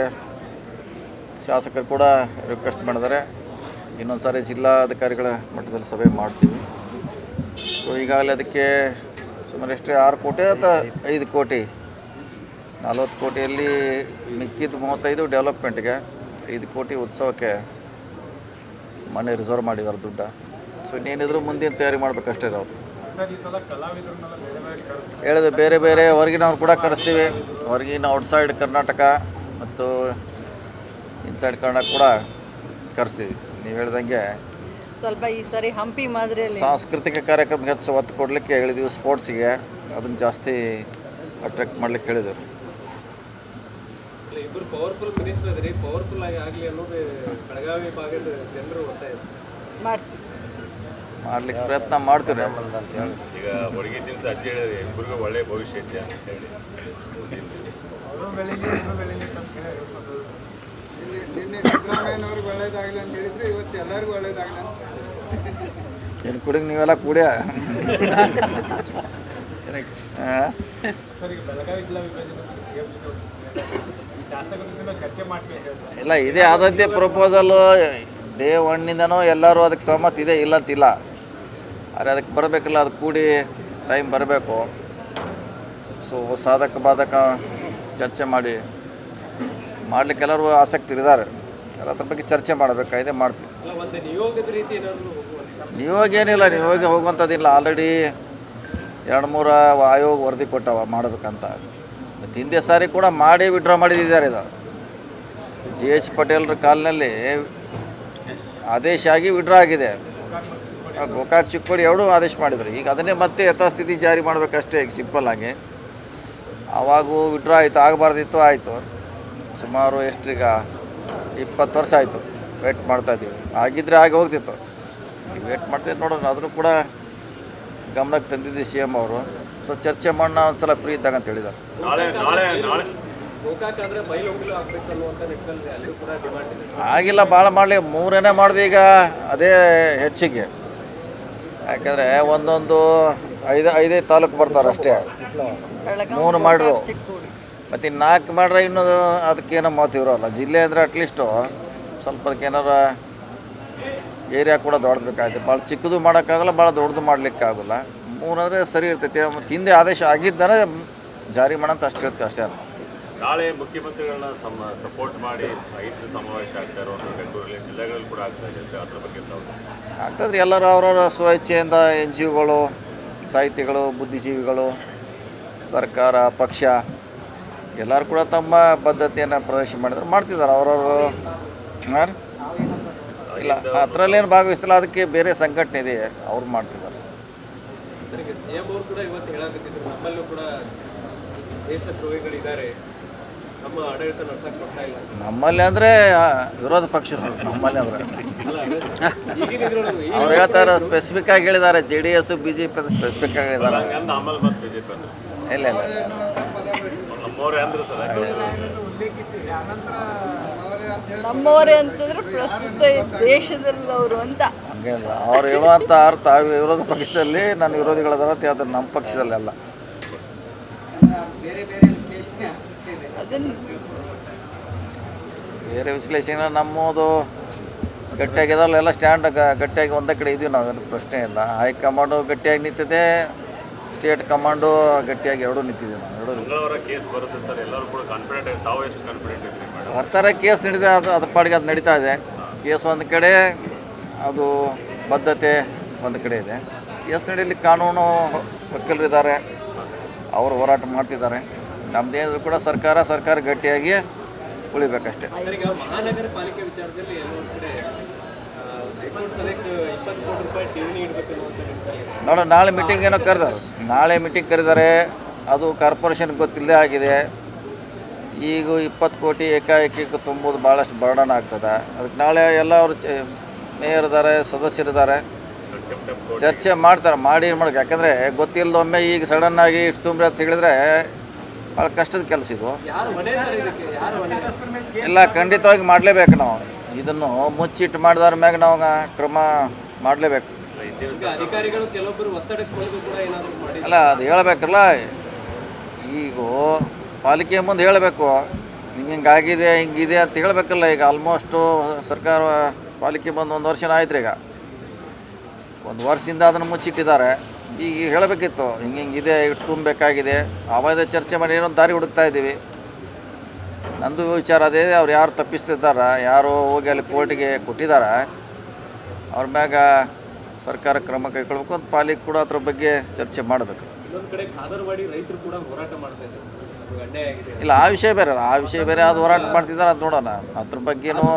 ಶಾಸಕರು ಕೂಡ ರಿಕ್ವೆಸ್ಟ್ ಮಾಡಿದ್ದಾರೆ. ಇನ್ನೊಂದು ಸಾರಿ ಜಿಲ್ಲಾಧಿಕಾರಿಗಳ ಮಟ್ಟದಲ್ಲಿ ಸಭೆ ಮಾಡ್ತೀವಿ. ಸೊ ಈಗಾಗಲೇ ಅದಕ್ಕೆ ಸುಮಾರು ಎಷ್ಟೇ 6 ಕೋಟಿ ಅಥವಾ 5 ಕೋಟಿ 40 ಕೋಟಿಯಲ್ಲಿ ಮಿಕ್ಕಿದ್ದು 35 ಡೆವಲಪ್ಮೆಂಟ್ಗೆ, 5 ಕೋಟಿ ಉತ್ಸವಕ್ಕೆ ಮನೆ ರಿಸರ್ವ್ ಮಾಡಿದ್ದಾರೆ ದುಡ್ಡು. ಸೊ ಇನ್ನೇನಿದ್ರು ಮುಂದಿನ ತಯಾರಿ ಮಾಡಬೇಕಷ್ಟೇ. ಅವರು ಹೇಳಿದೆ ಬೇರೆ ಹೊರಗಿನವ್ರು ಕೂಡ ಕರೆಸ್ತೀವಿ. ಹೊರಗಿನ ಔಟ್ಸೈಡ್ ಕರ್ನಾಟಕ ಮತ್ತು ಇನ್ಸೈಡ್ ಕರ್ನಾಟಕ ಕೂಡ ಕರೆಸ್ತೀವಿ. ನೀವು ಹೇಳ್ದಂಗೆ ಸ್ವಲ್ಪ ಈ ಸರಿ ಹಂಪಿ ಮಾದರಿಯಲ್ಲಿ ಸಾಂಸ್ಕೃತಿಕ ಕಾರ್ಯಕ್ರಮಕ್ಕೆ ಹೆಚ್ಚು ಒತ್ತು ಕೊಡಲಿಕ್ಕೆ ಹೇಳಿದ್ದೀವಿ. ಸ್ಪೋರ್ಟ್ಸಿಗೆ ಅದನ್ನು ಜಾಸ್ತಿ ಅಟ್ರಾಕ್ಟ್ ಮಾಡ್ಲಿಕ್ಕೆ ಹೇಳಿದರು. ಇಬ್ಬರು ಪವರ್ಫುಲ್ ಮಿನಿಸ್ಟರ್ ಇದ್ರಿ, ಪವರ್ಫುಲ್ ಆಗಲಿ ಅನ್ನೋದು ಬೆಳಗಾವಿ ಭಾಗದ ಜನರು ಒತ್ತಾಯ ಮಾಡ್ಲಿಕ್ಕೆ ಪ್ರಯತ್ನ ಮಾಡ್ತೀವಿ. ಈಗ ಹೊರಗೆ ದಿವಸ ಅಜ್ಜಿ ಹೇಳಿದ್ರೆ ಇಬ್ಬರಿಗೂ ಒಳ್ಳೆಯ ಭವಿಷ್ಯ ಇದೆ ಅಂತ ಹೇಳಿ ಒಳ್ಳೇದಾಗಲಿ ಅಂತ ಹೇಳಿದ್ರೆ ಇವತ್ತು ಎಲ್ಲರಿಗೂ ಒಳ್ಳೇದಾಗಲಿ ಅಂತ ಏನು ಕುಡಿಗೆ ನೀವೆಲ್ಲ ಕೂಡ್ಯ ಇಲ್ಲ, ಇದೇ ಆದದ್ದೇ ಪ್ರಪೋಸಲು ಡೇ 1 ಎಲ್ಲರೂ ಅದಕ್ಕೆ ಸಹಮತ ಇದೆ, ಇಲ್ಲ ಅಂತಿಲ್ಲ. ಆದರೆ ಅದಕ್ಕೆ ಬರಬೇಕಲ್ಲ, ಅದು ಕೂಡಿ ಟೈಮ್ ಬರಬೇಕು. ಸೊ ಸಾಧಕ ಬಾಧಕ ಚರ್ಚೆ ಮಾಡಲಿಕ್ಕೆ ಎಲ್ಲರೂ ಆಸಕ್ತಿ ಇದ್ದಾರೆ. ಅದ್ರ ಬಗ್ಗೆ ಚರ್ಚೆ ಮಾಡಬೇಕಾಗಿದೆ, ಮಾಡ್ತೀವಿ. ನಿಯೋಗ ಏನಿಲ್ಲ, ನಿಯೋಗ ಹೋಗುವಂಥದ್ದಿಲ್ಲ. ಆಲ್ರೆಡಿ 2-3 ಆಯೋಗ ವರದಿ ಕೊಟ್ಟವ ಮಾಡಬೇಕಂತ. ಮತ್ತು ಹಿಂದೆ ಸಾರಿ ಕೂಡ ಮಾಡಿ ವಿಡ್ರಾ ಮಾಡಿದ್ದಾರೆ. ಇದು GH ಪಟೇಲ್ರ ಕಾಲಿನಲ್ಲಿ ಆದೇಶ ಆಗಿ ವಿಡ್ರಾ ಆಗಿದೆ. ಗೋಕಾಕ್ ಚಿಕ್ಕೋಡಿ ಎರಡೂ ಆದೇಶ ಮಾಡಿದರು. ಈಗ ಅದನ್ನೇ ಮತ್ತೆ ಯಥಾಸ್ಥಿತಿ ಜಾರಿ ಮಾಡಬೇಕಷ್ಟೇ, ಈಗ ಸಿಂಪಲ್ ಆಗಿ. ಆವಾಗೂ ವಿಡ್ರಾ ಆಯಿತು, ಆಗಬಾರ್ದಿತ್ತು, ಆಯಿತು. ಸುಮಾರು ಎಷ್ಟ್ರೀಗ 20 ವರ್ಷ ಆಯಿತು ವೇಟ್ ಮಾಡ್ತಾಯಿದ್ದೀವಿ. ಆಗಿದ್ದರೆ ಆಗಿ ಹೋಗ್ತಿತ್ತು, ವೇಟ್ ಮಾಡ್ತಿದ್ದು ನೋಡೋಣ. ಅದನ್ನು ಕೂಡ ಗಮನಕ್ಕೆ ತಂದಿದ್ದು CM ಅವರು. ಸೊ ಚರ್ಚೆ ಮಾಡೋಣ ಒಂದು ಸಲ ಫ್ರೀ ಇದ್ದಾಗ ಅಂತ ಹೇಳಿದ್ದಾರೆ. ಆಗಿಲ್ಲ, ಭಾಳ ಮಾಡಲಿ, 3 ಮಾಡಿದೆ ಈಗ. ಅದೇ ಹೆಚ್ಚಿಗೆ, ಯಾಕಂದರೆ ಒಂದೊಂದು 5 ತಾಲೂಕು ಬರ್ತಾರೆ ಅಷ್ಟೇ. 3 ಮಾಡ್ರು, ಮತ್ತು 4 ಮಾಡ್ರೆ ಇನ್ನೂ ಅದಕ್ಕೇನೋ ಮಾತು ಇರೋಲ್ಲ. ಜಿಲ್ಲೆ ಅಂದರೆ ಅಟ್ಲೀಸ್ಟು ಸ್ವಲ್ಪ ಅದಕ್ಕೇನಾರ ಏರಿಯಾ ಕೂಡ ದೊಡ್ಡಬೇಕಾಗುತ್ತೆ. ಭಾಳ ಚಿಕ್ಕದು ಮಾಡೋಕ್ಕಾಗಲ್ಲ, ಭಾಳ ದೊಡ್ಡದು ಮಾಡಲಿಕ್ಕಾಗಲ್ಲ. 3 ಅಂದರೆ ಸರಿ ಇರ್ತೈತೆ. ಮತ್ತು ಹಿಂದೆ ಆದೇಶ ಆಗಿದ್ದರೆ ಜಾರಿ ಮಾಡೋಂತ ಅಷ್ಟು ಇರುತ್ತೆ, ಅಷ್ಟೇ ಅಲ್ಲ. ನಾಳೆ ಮುಖ್ಯಮಂತ್ರಿಗಳನ್ನ ಸಪೋರ್ಟ್ ಮಾಡಿ 5 ಸಮಾವೇಶ ಆಗ್ತಾ ಇರೋ ಬೆಂಗಳೂರಲ್ಲಿ, ಜಿಲ್ಲೆಗಳಲ್ಲಿ ಕೂಡ ಆಗ್ತಾ ಇದೆ. ಅದ್ರ ಬಗ್ಗೆ ಆಗ್ತದ್ರಿ. ಎಲ್ಲರೂ ಅವರವರ ಸ್ವಇಚ್ಛೆಯಿಂದ NGOಗಳು, ಸಾಹಿತಿಗಳು, ಬುದ್ಧಿಜೀವಿಗಳು, ಸರ್ಕಾರ, ಪಕ್ಷ ಎಲ್ಲರೂ ಕೂಡ ತಮ್ಮ ಬದ್ಧತೆಯನ್ನು ಪ್ರದರ್ಶನ ಮಾಡಿದ್ರೆ ಮಾಡ್ತಿದ್ದಾರೆ. ಅವರವರು ಇಲ್ಲ, ಅದರಲ್ಲೇನು ಭಾಗವಹಿಸ್ತಿಲ್ಲ. ಅದಕ್ಕೆ ಬೇರೆ ಸಂಘಟನೆ ಇದೆ, ಅವ್ರು ಮಾಡ್ತಿದ್ದಾರೆ. ನಮ್ಮಲ್ಲಿ ಅಂದರೆ ವಿರೋಧ ಪಕ್ಷರು, ನಮ್ಮಲ್ಲಿ ಅಂದರೆ ಅವ್ರು ಹೇಳ್ತಾರೆ, ಸ್ಪೆಸಿಫಿಕ್ ಆಗಿ ಹೇಳಿದ್ದಾರೆ. JDS BJP ಅಂತ ಸ್ಪೆಸಿಫಿಕ್ ಆಗಿ ಹೇಳಿದ್ದಾರೆ. ಇಲ್ಲ ಇಲ್ಲ, ನಮ್ಮವರೇ ಅಂತಂದ್ರೆ ಪ್ರಸ್ತುತ ದೇಶದಲ್ಲಿ ಅವರು ಅಂತ ಹಂಗೇನಿಲ್ಲ, ಅವ್ರು ಹೇಳುವಂಥ ಅರ್ಥ ವಿರೋಧ ಪಕ್ಷದಲ್ಲಿ ನನ್ನ ವಿರೋಧಿಗಳದಾರ ಅದು ನಮ್ಮ ಪಕ್ಷದಲ್ಲಿ ಅಲ್ಲ. ಬೇರೆ ವಿಶ್ಲೇಷಣೆ ನಮ್ಮದು ಗಟ್ಟಿಯಾಗಿದಾರಲ್ಲ, ಎಲ್ಲ ಸ್ಟ್ಯಾಂಡ್ ಗಟ್ಟಿಯಾಗಿ ಒಂದೇ ಕಡೆ ಇದೀವಿ ನಾವು, ಪ್ರಶ್ನೆ ಇಲ್ಲ. ಹೈಕಮಾಂಡು ಗಟ್ಟಿಯಾಗಿ ನಿಂತಿದೆ, ಸ್ಟೇಟ್ ಕಮಾಂಡು ಗಟ್ಟಿಯಾಗಿ ಎರಡೂ ನಿಂತಿದ್ದೀವಿ ನಾವು. ಬರ್ತಾರೆ, ಕೇಸ್ ನಡೀತಾ, ಅದು ಪಾಡಿಗೆ ಅದು ನಡೀತಾ ಇದೆ. ಕೇಸ್ ಒಂದು ಕಡೆ, ಅದು ಬದ್ಧತೆ ಒಂದು ಕಡೆ ಇದೆ. ಕೇಸ್ ನಡೀಲಿಕ್ಕೆ ಕಾನೂನು ವಕೀಲರಿದ್ದಾರೆ, ಅವರು ಹೋರಾಟ ಮಾಡ್ತಿದ್ದಾರೆ. ನಮ್ಮದೇನಾದರೂ ಕೂಡ ಸರ್ಕಾರ ಗಟ್ಟಿಯಾಗಿ ಉಳಿಬೇಕಷ್ಟೇ. ಮಹಾನಗರ ಪಾಲಿಕೆ ವಿಚಾರದಲ್ಲಿ ನೋಡೋಣ, ನಾಳೆ ಮೀಟಿಂಗ್ ಏನೋ ಕರೆದಾರೆ, ನಾಳೆ ಮೀಟಿಂಗ್ ಕರೆದಾರೆ. ಅದು ಕಾರ್ಪೊರೇಷನ್ಗೆ ಗೊತ್ತಿಲ್ಲದೆ ಆಗಿದೆ. ಈಗ 20 ಕೋಟಿ ಏಕಾಏಕಿ ತುಂಬೋದು ಭಾಳಷ್ಟು ಬರ್ಡನ್ ಆಗ್ತದೆ. ಅದಕ್ಕೆ ನಾಳೆ ಎಲ್ಲ ಅವರು ಮೇಯರ್ ಇದ್ದಾರೆ, ಸದಸ್ಯರಿದ್ದಾರೆ, ಚರ್ಚೆ ಮಾಡ್ತಾರೆ. ಮಾಡಿ ಏನು ಮಾಡೋಕೆ, ಯಾಕಂದರೆ ಗೊತ್ತಿಲ್ಲದೊಮ್ಮೆ ಈಗ ಸಡನ್ನಾಗಿ ಇಷ್ಟು ತುಂಬ್ರಿ ಅಂತ ಹೇಳಿದ್ರೆ ಭಾಳ ಕಷ್ಟದ ಕೆಲಸ ಇದು. ಇಲ್ಲ, ಖಂಡಿತವಾಗಿ ಮಾಡಲೇಬೇಕು ನಾವು. ಇದನ್ನು ಮುಚ್ಚಿಟ್ಟು ಮಾಡಿದ್ರ ಮ್ಯಾಗ ನಾವು ಕ್ರಮ ಮಾಡಲೇಬೇಕು. ಅಲ್ಲ, ಅದು ಹೇಳಬೇಕಲ್ಲ, ಈಗ ಪಾಲಿಕೆ ಮುಂದೆ ಹೇಳಬೇಕು, ಹಿಂಗಾಗಿದೆ ಹಿಂಗಿದೆ ಅಂತ ಹೇಳಬೇಕಲ್ಲ. ಈಗ ಆಲ್ಮೋಸ್ಟು ಸರ್ಕಾರ ಪಾಲಿಕೆ ಬಂದು 1 ವರ್ಷ ಆಯ್ತು. ಈಗ 1 ವರ್ಷದಿಂದ ಅದನ್ನು ಮುಚ್ಚಿಟ್ಟಿದ್ದಾರೆ. ಈಗ ಹೇಳಬೇಕಿತ್ತು, ಹಿಂಗಿದೆ, ಇಷ್ಟು ತುಂಬಬೇಕಾಗಿದೆ. ಅವಾದ ಚರ್ಚೆ ಮಾಡಿ ಏನೋ ದಾರಿ ಹುಡುಕ್ತಾ ಇದ್ದೀವಿ. ನಂದು ವಿಚಾರ ಅದೇ, ಅವ್ರು ಯಾರು ತಪ್ಪಿಸ್ತಿದ್ದಾರೆ, ಯಾರು ಹೋಗಿ ಅಲ್ಲಿ ಕೋರ್ಟಿಗೆ ಕೊಟ್ಟಿದ್ದಾರೆ, ಅವ್ರ ಮ್ಯಾಗ ಸರ್ಕಾರ ಕ್ರಮ ಕೈಗೊಳ್ಬೇಕು ಅಂತ ಪಾಲಿಕೆ ಕೂಡ ಅದ್ರ ಬಗ್ಗೆ ಚರ್ಚೆ ಮಾಡಬೇಕು. ಇಲ್ಲ, ಆ ವಿಷಯ ಬೇರೆ, ಅದು ಹೋರಾಟ ಮಾಡ್ತಿದ್ದಾರೆ, ಅದು ನೋಡೋಣ. ಅದ್ರ ಬಗ್ಗೆನೂ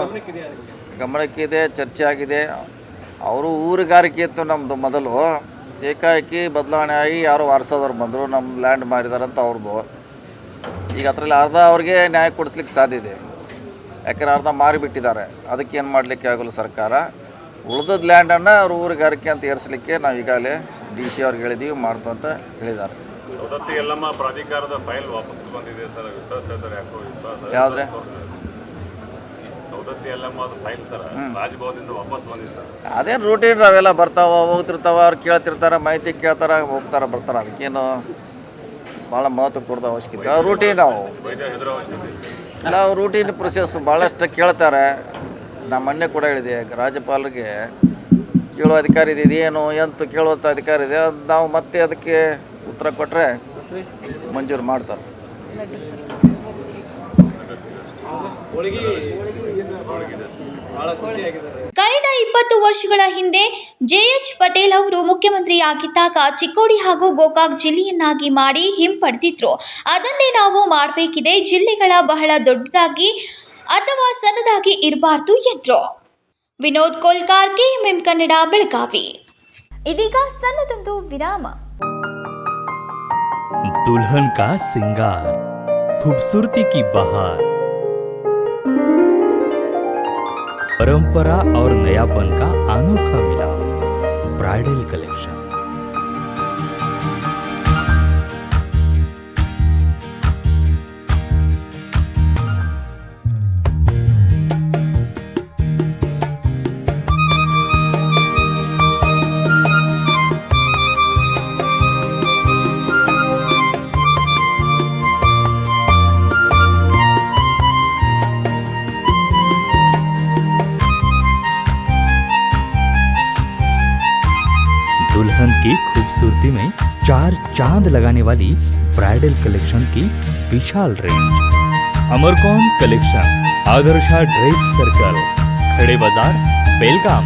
ಗಮನಕ್ಕಿದೆ, ಚರ್ಚೆ ಆಗಿದೆ. ಅವರು ಊರುಗಾರಿಕೆ ಇತ್ತು ನಮ್ಮದು ಮೊದಲು, ಏಕಾಏಕಿ ಬದಲಾವಣೆ ಆಗಿ ಯಾರೋ ವಾರಸೋದವ್ರು ಬಂದರು, ನಮ್ಮ ಲ್ಯಾಂಡ್ ಮಾರಿದಾರಂತ ಅವ್ರದ್ದು. ಈಗ ಅದರಲ್ಲಿ ಅರ್ಧ ಅವ್ರಿಗೆ ನ್ಯಾಯ ಕೊಡಿಸ್ಲಿಕ್ಕೆ ಸಾಧ್ಯ ಇದೆ, ಯಾಕಂದ್ರೆ ಅರ್ಧ ಮಾರಿಬಿಟ್ಟಿದ್ದಾರೆ. ಅದಕ್ಕೇನು ಮಾಡಲಿಕ್ಕೆ ಆಗೋಲ್ಲ ಸರ್ಕಾರ. ಉಳಿದದ ಲ್ಯಾಂಡನ್ನು ಅವ್ರ ಊರುಗಾರಿಕೆ ಅಂತ ಏರಿಸಲಿಕ್ಕೆ ನಾವು ಈಗಾಗಲೇ DC ಅವ್ರಿಗೆ ಹೇಳಿದ್ದೀವಿ, ಮಾಡ್ತು ಅಂತ ಹೇಳಿದ್ದಾರೆ. ಯಾವುದ್ರೆ ಅದೇನು ರೂಟೀನ್, ಅವೆಲ್ಲ ಬರ್ತಾವ ಹೋಗ್ತಿರ್ತಾವ, ಅವ್ರು ಕೇಳ್ತಿರ್ತಾರೆ, ಮಾಹಿತಿ ಕೇಳ್ತಾರೆ, ಹೋಗ್ತಾರೆ, ಬರ್ತಾರೆ. ಅದಕ್ಕೇನು ಭಾಳ ಮಹತ್ವ ಕೊಡೋದು ಅವಶ್ಯಕತೆ. ರೂಟೀನ್ ನಾವು ರೂಟೀನ್ ಪ್ರೊಸೆಸ್ ಭಾಳಷ್ಟು ಕೇಳ್ತಾರೆ. ನಾನು ಮೊನ್ನೆ ಕೂಡ ಹೇಳಿದೆ, ರಾಜ್ಯಪಾಲರಿಗೆ ಕೇಳೋ ಅಧಿಕಾರ ಇದೆ, ಇದೇನು ಎಂತ ಕೇಳುವಂಥ ಅಧಿಕಾರ ಇದೆ. ಅದು ನಾವು ಮತ್ತೆ ಅದಕ್ಕೆ ಉತ್ತರ ಕೊಟ್ಟರೆ ಮಂಜೂರು ಮಾಡ್ತಾರೆ. ಕಳೆದ 20 ವರ್ಷಗಳ ಹಿಂದೆ JH ಪಟೇಲ್ ಅವರು ಮುಖ್ಯಮಂತ್ರಿಯಾಗಿದ್ದಾಗ ಚಿಕ್ಕೋಡಿ ಹಾಗೂ ಗೋಕಾಕ್ ಜಿಲ್ಲೆಯನ್ನಾಗಿ ಮಾಡಿ ಹಿಂಪಡೆದಿದ್ರು. ಅದನ್ನೇ ನಾವು ಮಾಡಬೇಕಿದೆ. ಜಿಲ್ಲೆಗಳ ಬಹಳ ದೊಡ್ಡದಾಗಿ ಅಥವಾ ಸಣ್ಣದಾಗಿ ಇರಬಾರ್ದು ಎಂದ್ರು. ವಿನೋದ್ ಕೋಲ್ಕಾರ್, KMM ಕನ್ನಡ, ಬೆಳಗಾವಿ. ಇದೀಗ ಸಣ್ಣದೊಂದು ವಿರಾಮ. दुल्हन का सिंगार, खूबसूरती की बहार, परंपरा और नयापन का अनोखा मिलाप, ब्राइडल कलेक्शन। दुल्हन की खूबसूरती में 4 चांद लगाने वाली ब्राइडल कलेक्शन की विशाल रेंज। अमरकौन collection, Adarsha dress circle, Khade Bazaar, Belgaum.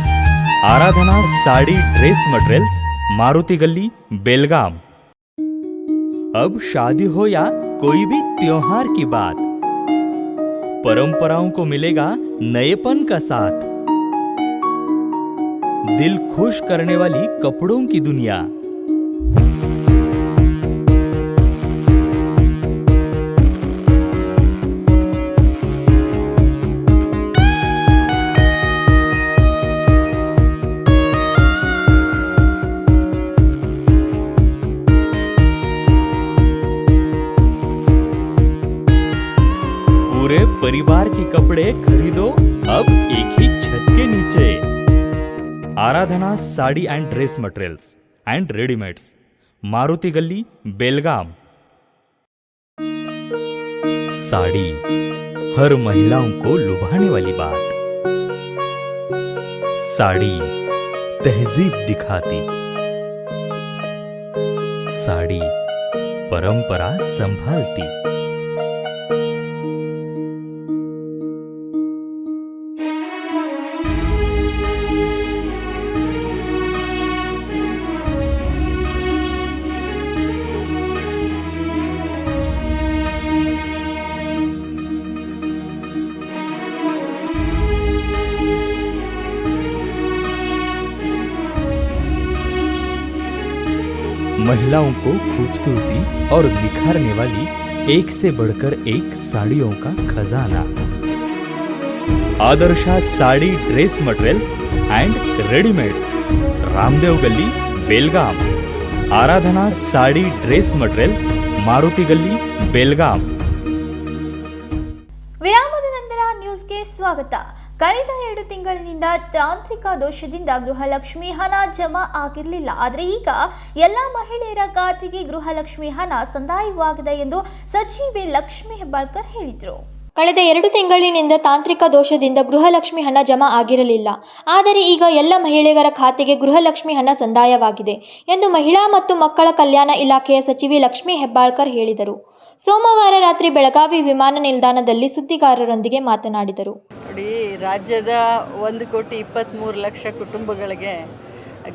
Aradhana sari dress materials, Maruti Galli, Belgaum. अब शादी हो या कोई भी त्योहार की बात, परंपराओं को मिलेगा नएपन का साथ। दिल खुश करने वाली कपड़ों की दुनिया। पूरे परिवार के कपड़े खरीदो अब एक ही छत के नीचे। Aradhana sari and dress materials and readymades, Maruti Galli, Belgaum. Sari हर महिलाओं को लुभाने वाली बात। साड़ी तहजीब दिखाती, साड़ी परंपरा संभालती। महिलाओं को खूबसूरती और निखारने वाली एक से बढ़कर एक साड़ियों का खजाना। Adarsha sari dress materials and readymades, Ramdev गली, बेलगाम। आराधना साड़ी ड्रेस मटेरियल्स, मारुति गली, बेलगाम। ವಿರಾಮದ ನಂತರ ನ್ಯೂಸ್ಗೆ ಸ್ವಾಗತ. ಕಳೆದ 2 ತಿಂಗಳಿನಿಂದ ತಾಂತ್ರಿಕ ದೋಷದಿಂದ ಗೃಹಲಕ್ಷ್ಮಿ ಹಣ ಜಮಾ ಆಗಿರಲಿಲ್ಲ. ಆದರೆ ಈಗ ಎಲ್ಲ ಮಹಿಳೆಯರ ಖಾತೆಗೆ ಗೃಹಲಕ್ಷ್ಮಿ ಹಣ ಸಂದಾಯವಾಗಿದೆ ಎಂದು ಸಚಿವೆ ಲಕ್ಷ್ಮಿ ಹೆಬ್ಬಾಳ್ಕರ್ ಹೇಳಿದರು. ಕಳೆದ 2 ತಿಂಗಳಿನಿಂದ ತಾಂತ್ರಿಕ ದೋಷದಿಂದ ಗೃಹಲಕ್ಷ್ಮಿ ಹಣ ಜಮಾ ಆಗಿರಲಿಲ್ಲ. ಆದರೆ ಈಗ ಎಲ್ಲ ಮಹಿಳೆಯರ ಖಾತೆಗೆ ಗೃಹಲಕ್ಷ್ಮಿ ಹಣ ಸಂದಾಯವಾಗಿದೆ ಎಂದು ಮಹಿಳಾ ಮತ್ತು ಮಕ್ಕಳ ಕಲ್ಯಾಣ ಇಲಾಖೆಯ ಸಚಿವೆ ಲಕ್ಷ್ಮಿ ಹೆಬ್ಬಾಳ್ಕರ್ ಹೇಳಿದರು. ಸೋಮವಾರ ರಾತ್ರಿ ಬೆಳಗಾವಿ ವಿಮಾನ ನಿಲ್ದಾಣದಲ್ಲಿ ಸುದ್ದಿಗಾರರೊಂದಿಗೆ ಮಾತನಾಡಿದರು. ನೋಡಿ, ರಾಜ್ಯದ 1,23,00,000 ಕುಟುಂಬಗಳಿಗೆ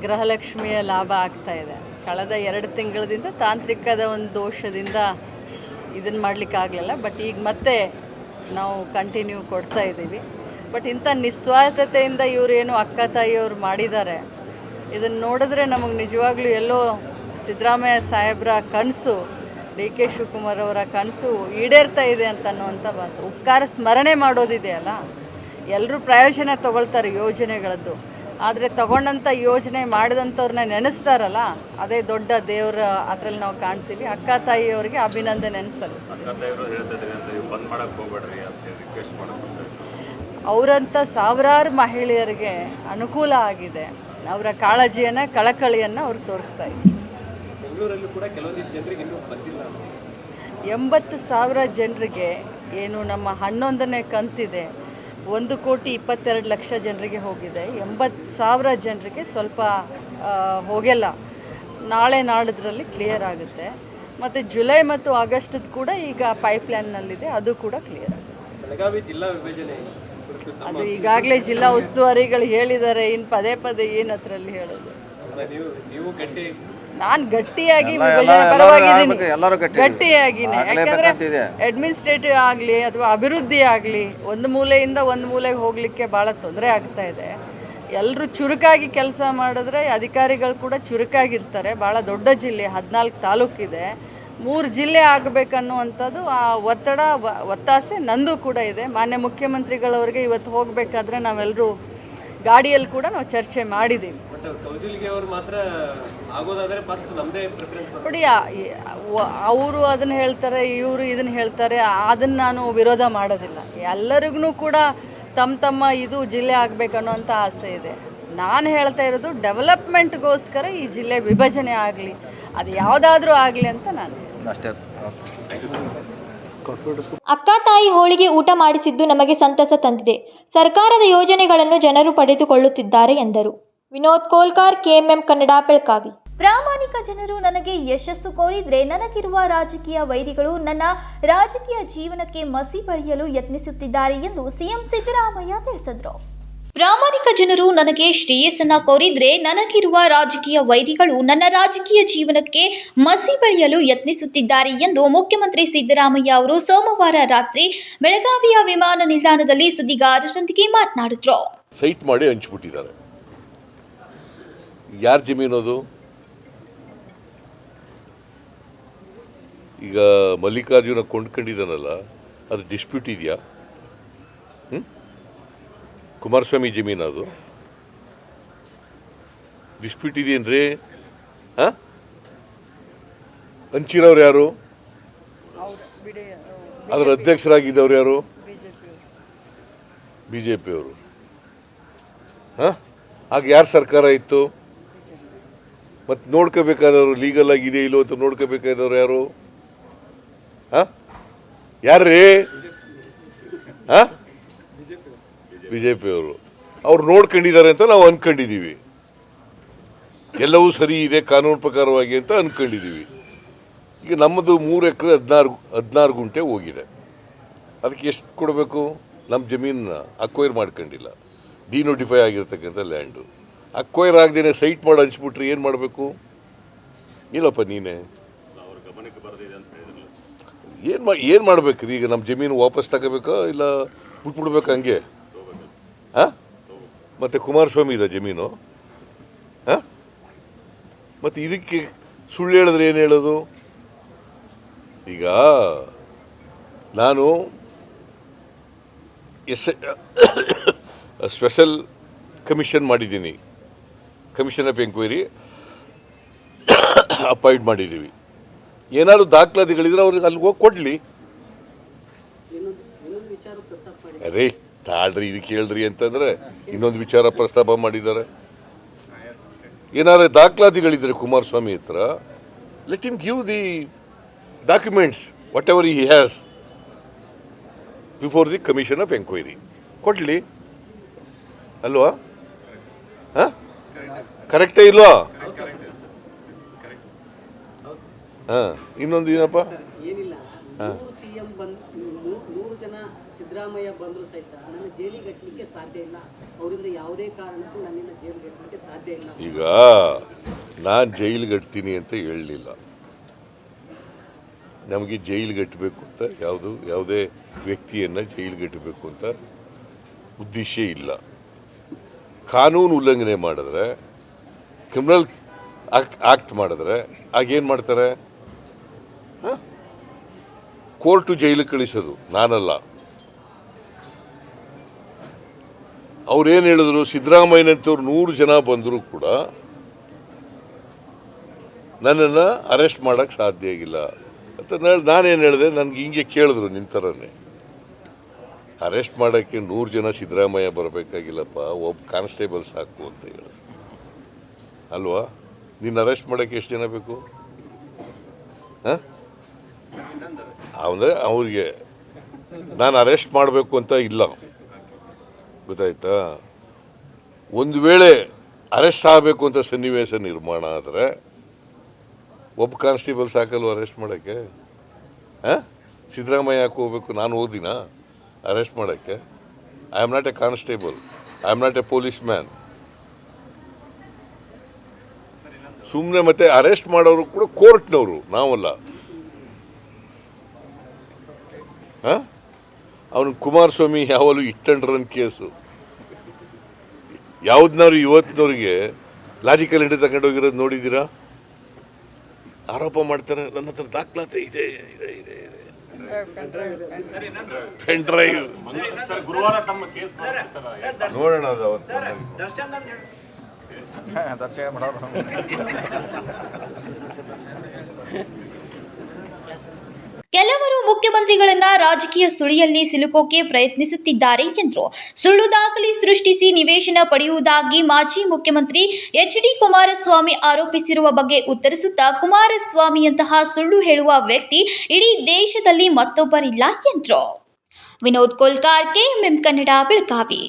ಗೃಹಲಕ್ಷ್ಮಿಯ ಲಾಭ ಆಗ್ತಾ ಇದೆ. ಕಳೆದ 2 ತಿಂಗಳಿಂದ ತಾಂತ್ರಿಕದ ಒಂದು ದೋಷದಿಂದ ಇದನ್ನು ಮಾಡಲಿಕ್ಕಾಗಲಿಲ್ಲ. ಬಟ್ ಈಗ ಮತ್ತೆ ನಾವು ಕಂಟಿನ್ಯೂ ಕೊಡ್ತಾ ಇದ್ದೀವಿ. ಬಟ್ ಇಂಥ ನಿಸ್ವಾರ್ಥತೆಯಿಂದ ಇವರೇನು ಅಕ್ಕ ತಾಯಿಯವರು ಮಾಡಿದ್ದಾರೆ, ಇದನ್ನು ನೋಡಿದ್ರೆ ನಮಗೆ ನಿಜವಾಗ್ಲೂ ಎಲ್ಲೋ ಸಿದ್ದರಾಮಯ್ಯ ಸಾಹೇಬ್ರ ಕನಸು, DK ಶಿವಕುಮಾರ್ ಅವರ ಕನಸು ಈಡೇರ್ತಾ ಇದೆ ಅಂತ ಅನ್ನುವಂಥ ಭಾಸ. ಉಪಕಾರ ಸ್ಮರಣೆ ಮಾಡೋದಿದೆಯಲ್ಲ, ಎಲ್ಲರೂ ಪ್ರಯೋಜನ ತಗೊಳ್ತಾರೆ ಯೋಜನೆಗಳದ್ದು. ಆದರೆ ತಗೊಂಡಂಥ ಯೋಜನೆ ಮಾಡಿದಂಥವ್ರನ್ನ ನೆನೆಸ್ತಾರಲ್ಲ, ಅದೇ ದೊಡ್ಡ ದೇವರ ಅದರಲ್ಲಿ ನಾವು ಕಾಣ್ತೀವಿ. ಅಕ್ಕ ತಾಯಿಯವರಿಗೆ ಅಭಿನಂದನೆ ಸಲ್ಲಿಸ್ತೀವಿ. ಅವರಂಥ ಸಾವಿರಾರು ಮಹಿಳೆಯರಿಗೆ ಅನುಕೂಲ ಆಗಿದೆ. ಅವರ ಕಾಳಜಿಯನ್ನು, ಕಳಕಳಿಯನ್ನು ಅವ್ರು ತೋರಿಸ್ತಾ ಇದ್ದಾರೆ. ಬೆಂಗಳೂರಲ್ಲೂ ಕೂಡ ಕೆಲವು ಜನರಿಗೆ ಇನ್ನೂ ಬಂದಿಲ್ಲ. 80,000 ಜನರಿಗೆ ಏನು ನಮ್ಮ 11ನೇ ಕಂತಿದೆ, 1,22,00,000 ಜನರಿಗೆ ಹೋಗಿದೆ. 80,000 ಜನರಿಗೆ ಸ್ವಲ್ಪ ಹೋಗಿಲ್ಲ. ನಾಳೆ ನಾಳಿದ್ರಲ್ಲಿ ಕ್ಲಿಯರ್ ಆಗುತ್ತೆ. ಮತ್ತು ಜುಲೈ ಮತ್ತು ಆಗಸ್ಟದ್ದು ಕೂಡ ಈಗ ಪೈಪ್ಲೈನ್ನಲ್ಲಿದೆ, ಅದು ಕೂಡ ಕ್ಲಿಯರ್ ಆಗುತ್ತೆ. ಬೆಳಗಾವಿ ಜಿಲ್ಲಾ ವಿಭಜನೆ ಅದು ಈಗಾಗಲೇ ಜಿಲ್ಲಾ ಉಸ್ತುವಾರಿಗಳು ಹೇಳಿದ್ದಾರೆ. ಇನ್ನು ಪದೇ ಪದೇ ಏನು ಅದರಲ್ಲಿ ಹೇಳೋದು? ನೀವು ಗಟ್ಟಿ, ನಾನು ಗಟ್ಟಿಯಾಗಿ ಗಟ್ಟಿಯಾಗಿನೇ, ಯಾಕಂದರೆ ಅಡ್ಮಿನಿಸ್ಟ್ರೇಟಿವ್ ಆಗಲಿ ಅಥವಾ ಅಭಿವೃದ್ಧಿ ಆಗಲಿ ಒಂದು ಮೂಲೆಯಿಂದ ಒಂದು ಮೂಲೆಗೆ ಹೋಗಲಿಕ್ಕೆ ಭಾಳ ತೊಂದರೆ ಆಗ್ತಾ ಇದೆ. ಎಲ್ಲರೂ ಚುರುಕಾಗಿ ಕೆಲಸ ಮಾಡಿದ್ರೆ ಅಧಿಕಾರಿಗಳು ಕೂಡ ಚುರುಕಾಗಿರ್ತಾರೆ. ಭಾಳ ದೊಡ್ಡ ಜಿಲ್ಲೆ, 14 ತಾಲೂಕಿದೆ, 3 ಜಿಲ್ಲೆ ಆಗಬೇಕನ್ನುವಂಥದ್ದು ಆ ಒತ್ತಾಸೆ ನಂದು ಕೂಡ ಇದೆ. ಮಾನ್ಯ ಮುಖ್ಯಮಂತ್ರಿಗಳವರಿಗೆ ಇವತ್ತು ಹೋಗಬೇಕಾದ್ರೆ ನಾವೆಲ್ಲರೂ ಗಾಡಿಯಲ್ಲಿ ಕೂಡ ನಾವು ಚರ್ಚೆ ಮಾಡಿದ್ದೀವಿ. ಮಾತ್ರ ಆಗೋದಾದ್ರೆ ಫಸ್ಟ್ ನಮ್ಮದೇ ಪ್ರಿಫರೆನ್ಸ್ ನೋಡಿ, ಅವರು ಅದನ್ನು ಹೇಳ್ತಾರೆ, ಇವರು ಇದನ್ನು ಹೇಳ್ತಾರೆ, ಅದನ್ನು ನಾನು ವಿರೋಧ ಮಾಡೋದಿಲ್ಲ. ಎಲ್ಲರಿಗೂ ಕೂಡ ತಮ್ಮ ಇದು ಜಿಲ್ಲೆ ಆಗಬೇಕನ್ನೋಂಥ ಆಸೆ ಇದೆ. ನಾನು ಹೇಳ್ತಾ ಇರೋದು ಡೆವಲಪ್ಮೆಂಟ್ಗೋಸ್ಕರ ಈ ಜಿಲ್ಲೆ ವಿಭಜನೆ ಆಗಲಿ, ಅದು ಯಾವುದಾದ್ರೂ ಆಗಲಿ ಅಂತ ನಾನು ಅಷ್ಟೇ. ಅಕ್ಕ ತಾಯಿ ಹೋಳಿಗೆ ಊಟ ಮಾಡಿಸಿದ್ದು ನಮಗೆ ಸಂತಸ ತಂದಿದೆ. ಸರ್ಕಾರದ ಯೋಜನೆಗಳನ್ನು ಜನರು ಪಡೆದುಕೊಳ್ಳುತ್ತಿದ್ದಾರೆ ಎಂದರು. ವಿನೋದ್ ಕೋಲ್ಕಾರ್, KMM ಕನ್ನಡ, ಬೆಳಗಾವಿ. ಪ್ರಾಮಾಣಿಕ ಜನರು ನನಗೆ ಯಶಸ್ಸು ಕೋರಿದ್ರೆ ನನಗಿರುವ ರಾಜಕೀಯ ವೈರಿಗಳು ನನ್ನ ರಾಜಕೀಯ ಜೀವನಕ್ಕೆ ಮಸಿ ಬಳಿಯಲು ಯತ್ನಿಸುತ್ತಿದ್ದಾರೆ ಎಂದು ಸಿಎಂ ಸಿದ್ದರಾಮಯ್ಯ ತಿಳಿಸಿದರು. ಪ್ರಾಮಾಣಿಕ ಜನರು ನನಗೆ ಶ್ರೇಯಸ್ಸನ್ನ ಕೋರಿದ್ರೆ ನನಗಿರುವ ರಾಜಕೀಯ ವೈರಿಗಳು ನನ್ನ ರಾಜಕೀಯ ಜೀವನಕ್ಕೆ ಮಸಿ ಬಳಿಯಲು ಯತ್ನಿಸುತ್ತಿದ್ದಾರೆ ಎಂದು ಮುಖ್ಯಮಂತ್ರಿ ಸಿದ್ದರಾಮಯ್ಯ ಅವರು ಸೋಮವಾರ ರಾತ್ರಿ ಬೆಳಗಾವಿಯ ವಿಮಾನ ನಿಲ್ದಾಣದಲ್ಲಿ ಸುದ್ದಿಗಾರರೊಂದಿಗೆ ಮಾತನಾಡಿದರು. ಸೈಟ್ ಮಾಡಿ ಹಂಚಿಬಿಟ್ಟಿದ್ದಾರೆ. ಯಾರ ಜಮೀನದು? ಈಗ ಮಲ್ಲಿಕಾರ್ಜುನ ಕೊಂಡ್ಕೊಂಡಿದ್ದಾನಲ್ಲ, ಅದು ಡಿಸ್ಪ್ಯೂಟ್ ಇದೆಯಾ? ಕುಮಾರಸ್ವಾಮಿ ಜಮೀನು, ಅದು ಡಿಸ್ಪ್ಯೂಟ್ ಇದೆಯೇನ್ರಿ? ಹಂಚಿರೋರು ಯಾರು? ಅದರ ಅಧ್ಯಕ್ಷರಾಗಿದ್ದವ್ರು ಯಾರು? BJP ಅವರು. ಆಗ ಯಾರ ಸರ್ಕಾರ ಇತ್ತು? ಮತ್ತು ನೋಡ್ಕೋಬೇಕಾದವರು ಲೀಗಲ್ ಆಗಿದೆ ಇಲ್ಲೋ ಅಂತ ನೋಡ್ಕೋಬೇಕಾದವ್ರು ಯಾರು? ಯಾರ್ರೀ? ಬಿಜೆಪಿಯವರು. ಅವ್ರು ನೋಡ್ಕೊಂಡಿದ್ದಾರೆ ಅಂತ ನಾವು ಅಂದ್ಕೊಂಡಿದ್ದೀವಿ, ಎಲ್ಲವೂ ಸರಿ ಇದೆ ಕಾನೂನು ಪ್ರಕಾರವಾಗಿ ಅಂತ ಅಂದ್ಕೊಂಡಿದ್ದೀವಿ. ಈಗ ನಮ್ಮದು 3 ಎಕರೆ 16 ಗುಂಟೆ ಹೋಗಿದೆ. ಅದಕ್ಕೆ ಎಷ್ಟು ಕೊಡಬೇಕು? ನಮ್ಮ ಜಮೀನನ್ನ ಅಕ್ವೈರ್ ಮಾಡ್ಕೊಂಡಿಲ್ಲ, ಡಿನೋಟಿಫೈ ಆಗಿರ್ತಕ್ಕಂಥ ಲ್ಯಾಂಡು. ಅಕ್ವೈರ್ ಆಗದೇನೆ ಸೈಟ್ ಮಾಡಿ ಹಂಚ್ಬಿಟ್ರೆ ಏನು ಮಾಡಬೇಕು? ಇಲ್ಲಪ್ಪ ನೀನೇ ಏನು ಮಾಡ್ಬೇಕ್ರಿ? ಈಗ ನಮ್ಮ ಜಮೀನು ವಾಪಸ್ ತಗೋಬೇಕಾ ಇಲ್ಲ ಬಿಟ್ಬಿಡ್ಬೇಕಾ ಹಂಗೆ? ಮತ್ತು ಕುಮಾರಸ್ವಾಮಿ ಇದೆ ಜಮೀನು. ಮತ್ತು ಇದಕ್ಕೆ ಸುಳ್ಳು ಹೇಳಿದ್ರೆ ಏನು ಹೇಳೋದು? ಈಗ ನಾನು ಸ್ಪೆಷಲ್ ಕಮಿಷನ್ ಮಾಡಿದ್ದೀನಿ, ಕಮಿಷನ್ ಆಫ್ ಎಂಕ್ವೈರಿ ಅಪಾಯಿಂಟ್ ಮಾಡಿದ್ದೀವಿ. ಏನಾದ್ರು ದಾಖಲಾತಿಗಳಿದ್ರೆ ಅವ್ರಿಗೆ ಅಲ್ಲಿ ಹೋಗಿ ಕೊಡಲಿ. ಅರೇ ತಾಳ್ರಿ, ಇದಕ್ಕೆ ಹೇಳ್ರಿ ಅಂತಂದರೆ ಇನ್ನೊಂದು ವಿಚಾರ ಪ್ರಸ್ತಾಪ ಮಾಡಿದ್ದಾರೆ. ಏನಾದ್ರು ದಾಖಲಾತಿಗಳಿದ್ರೆ ಕುಮಾರಸ್ವಾಮಿ ಹತ್ರ, let him give the documents what ever he has before the commission of enquiry. ಕೊಡಲಿ ಅಲ್ವಾ? ಕರೆಕ್ಟೇ ಇಲ್ವಾ? ಇನ್ನೊಂದು ಏನಪ್ಪ, ಸಿದ್ದರಾಮಯ್ಯ ಬಂದರೂ ಸಹಿತ ನನ್ನ ಜೈಲಿಗೆ ಕಟ್ಟಲಿಕ್ಕೆ ಸಾಧ್ಯ ಇಲ್ಲ, ಅವರಿಂದ ಯಾವುದೇ ಕಾರಣಕ್ಕೂ ನನ್ನಿಂದ ಜೈಲಿಗೆ ಕಟ್ಟಲಿಕ್ಕೆ ಸಾಧ್ಯ ಇಲ್ಲ. ಈಗ ನಾನು ಜೈಲಿಗೆ ಕಟ್ತೀನಿ ಅಂತ ಹೇಳಲಿಲ್ಲ. ನಮಗೆ ಜೈಲಿಗೆ ಕಟ್ಟಬೇಕು ಅಂತ ಯಾವುದೇ ವ್ಯಕ್ತಿಯನ್ನು ಜೈಲಿಗೆ ಕಟ್ಟಬೇಕು ಅಂತ ಉದ್ದೇಶ ಇಲ್ಲ. ಕಾನೂನು ಉಲ್ಲಂಘನೆ ಮಾಡಿದ್ರೆ, ಕ್ರಿಮಿನಲ್ ಆಕ್ಟ್ ಮಾಡಿದ್ರೆ ಆಗೇನು ಮಾಡ್ತಾರೆ? ಕೋರ್ಟು ಜೈಲಿಗೆ ಕಳಿಸೋದು, ನಾನಲ್ಲ. ಅವ್ರೇನು ಹೇಳಿದ್ರು, ಸಿದ್ದರಾಮಯ್ಯನಂತವ್ರು 100 ಜನ ಬಂದರೂ ಕೂಡ ನನ್ನನ್ನು ಅರೆಸ್ಟ್ ಮಾಡೋಕ್ಕೆ ಸಾಧ್ಯ ಆಗಿಲ್ಲ ಅಂತ ನಾನೇನು ಹೇಳಿದೆ? ನನಗೆ ಹಿಂಗೆ ಕೇಳಿದ್ರು ನಿಂತರನ್ನೇ, ಅರೆಸ್ಟ್ ಮಾಡೋಕ್ಕೆ 100 ಜನ ಸಿದ್ದರಾಮಯ್ಯ ಬರಬೇಕಾಗಿಲ್ಲಪ್ಪ, ಒಬ್ಬ ಕಾನ್ಸ್ಟೇಬಲ್ ಸಾಕು ಅಂತ ಹೇಳಿದ್ರು ಅಲ್ವಾ? ನಿನ್ನ ಅರೆಸ್ಟ್ ಮಾಡೋಕ್ಕೆ ಎಷ್ಟು ಜನ ಬೇಕು? ಅಂದರೆ ಅವ್ರಿಗೆ ನಾನು ಅರೆಸ್ಟ್ ಮಾಡಬೇಕು ಅಂತ ಇಲ್ಲ, ಗೊತ್ತಾಯ್ತಾ? ಒಂದು ವೇಳೆ ಅರೆಸ್ಟ್ ಆಗಬೇಕು ಅಂತ ಸನ್ನಿವೇಶ ನಿರ್ಮಾಣ ಆದರೆ ಒಬ್ಬ ಕಾನ್ಸ್ಟೇಬಲ್ ಸಾಕಲ್ವ ಅರೆಸ್ಟ್ ಮಾಡೋಕ್ಕೆ? ಸಿದ್ದರಾಮಯ್ಯ ಯಾಕೆ ಹೋಗ್ಬೇಕು? ನಾನು ಓದಿನ ಅರೆಸ್ಟ್ ಮಾಡೋಕ್ಕೆ? I am not A constable, I am not A police man. ಸುಮ್ಮನೆ ಮತ್ತೆ ಅರೆಸ್ಟ್ ಮಾಡೋರು ಕೂಡ ಕೋರ್ಟ್ನವರು, ನಾವಲ್ಲ. ಅವನು ಕುಮಾರಸ್ವಾಮಿ ಯಾವಾಗಲೂ ಹಿಟ್ ಅಂಡ್ ರನ್ ಕೇಸು. ಯಾವುದನ್ನವ್ರು ಇವತ್ತಿನವ್ರಿಗೆ ಲಾಜಿಕಲ್ ಎಂಟ್ರಿ ತಗೊಂಡೋಗಿರೋದು ನೋಡಿದ್ದೀರಾ? ಆರೋಪ ಮಾಡ್ತಾರೆ, ನನ್ನ ಹತ್ರ ದಾಖಲಾತಿ ಇದೆ ಇದೆ ಇದೆ ಇದೆ ಪೆನ್ ಡ್ರೈವ್. ನೋಡೋಣ ಅದು ಅವತ್ತು. ಕೆಲವರು ಮುಖ್ಯಮಂತ್ರಿಗಳನ್ನ ರಾಜಕೀಯ ಸುಳಿಯಲ್ಲಿ ಸಿಲುಕೋಕೆ ಪ್ರಯತ್ನಿಸುತ್ತಿದ್ದಾರೆ ಎಂದರು. ಸುಳ್ಳು ದಾಖಲೆ ಸೃಷ್ಟಿಸಿ ನಿವೇಶನ ಪಡೆಯುವುದಾಗಿ ಮಾಜಿ ಮುಖ್ಯಮಂತ್ರಿ ಎಚ್.ಡಿ. ಕುಮಾರಸ್ವಾಮಿ ಆರೋಪಿಸಿರುವ ಬಗ್ಗೆ ಉತ್ತರಿಸುತ್ತಾ, ಕುಮಾರಸ್ವಾಮಿಯಂತಹ ಸುಳ್ಳು ಹೇಳುವ ವ್ಯಕ್ತಿ ಇಡೀ ದೇಶದಲ್ಲಿ ಮತ್ತೊಬ್ಬರಿಲ್ಲ ಎಂದರು. ವಿನೋದ್ ಕೋಲ್ಕಾರ್, KMM ಕನ್ನಡ, ಬೆಳಗಾವಿ.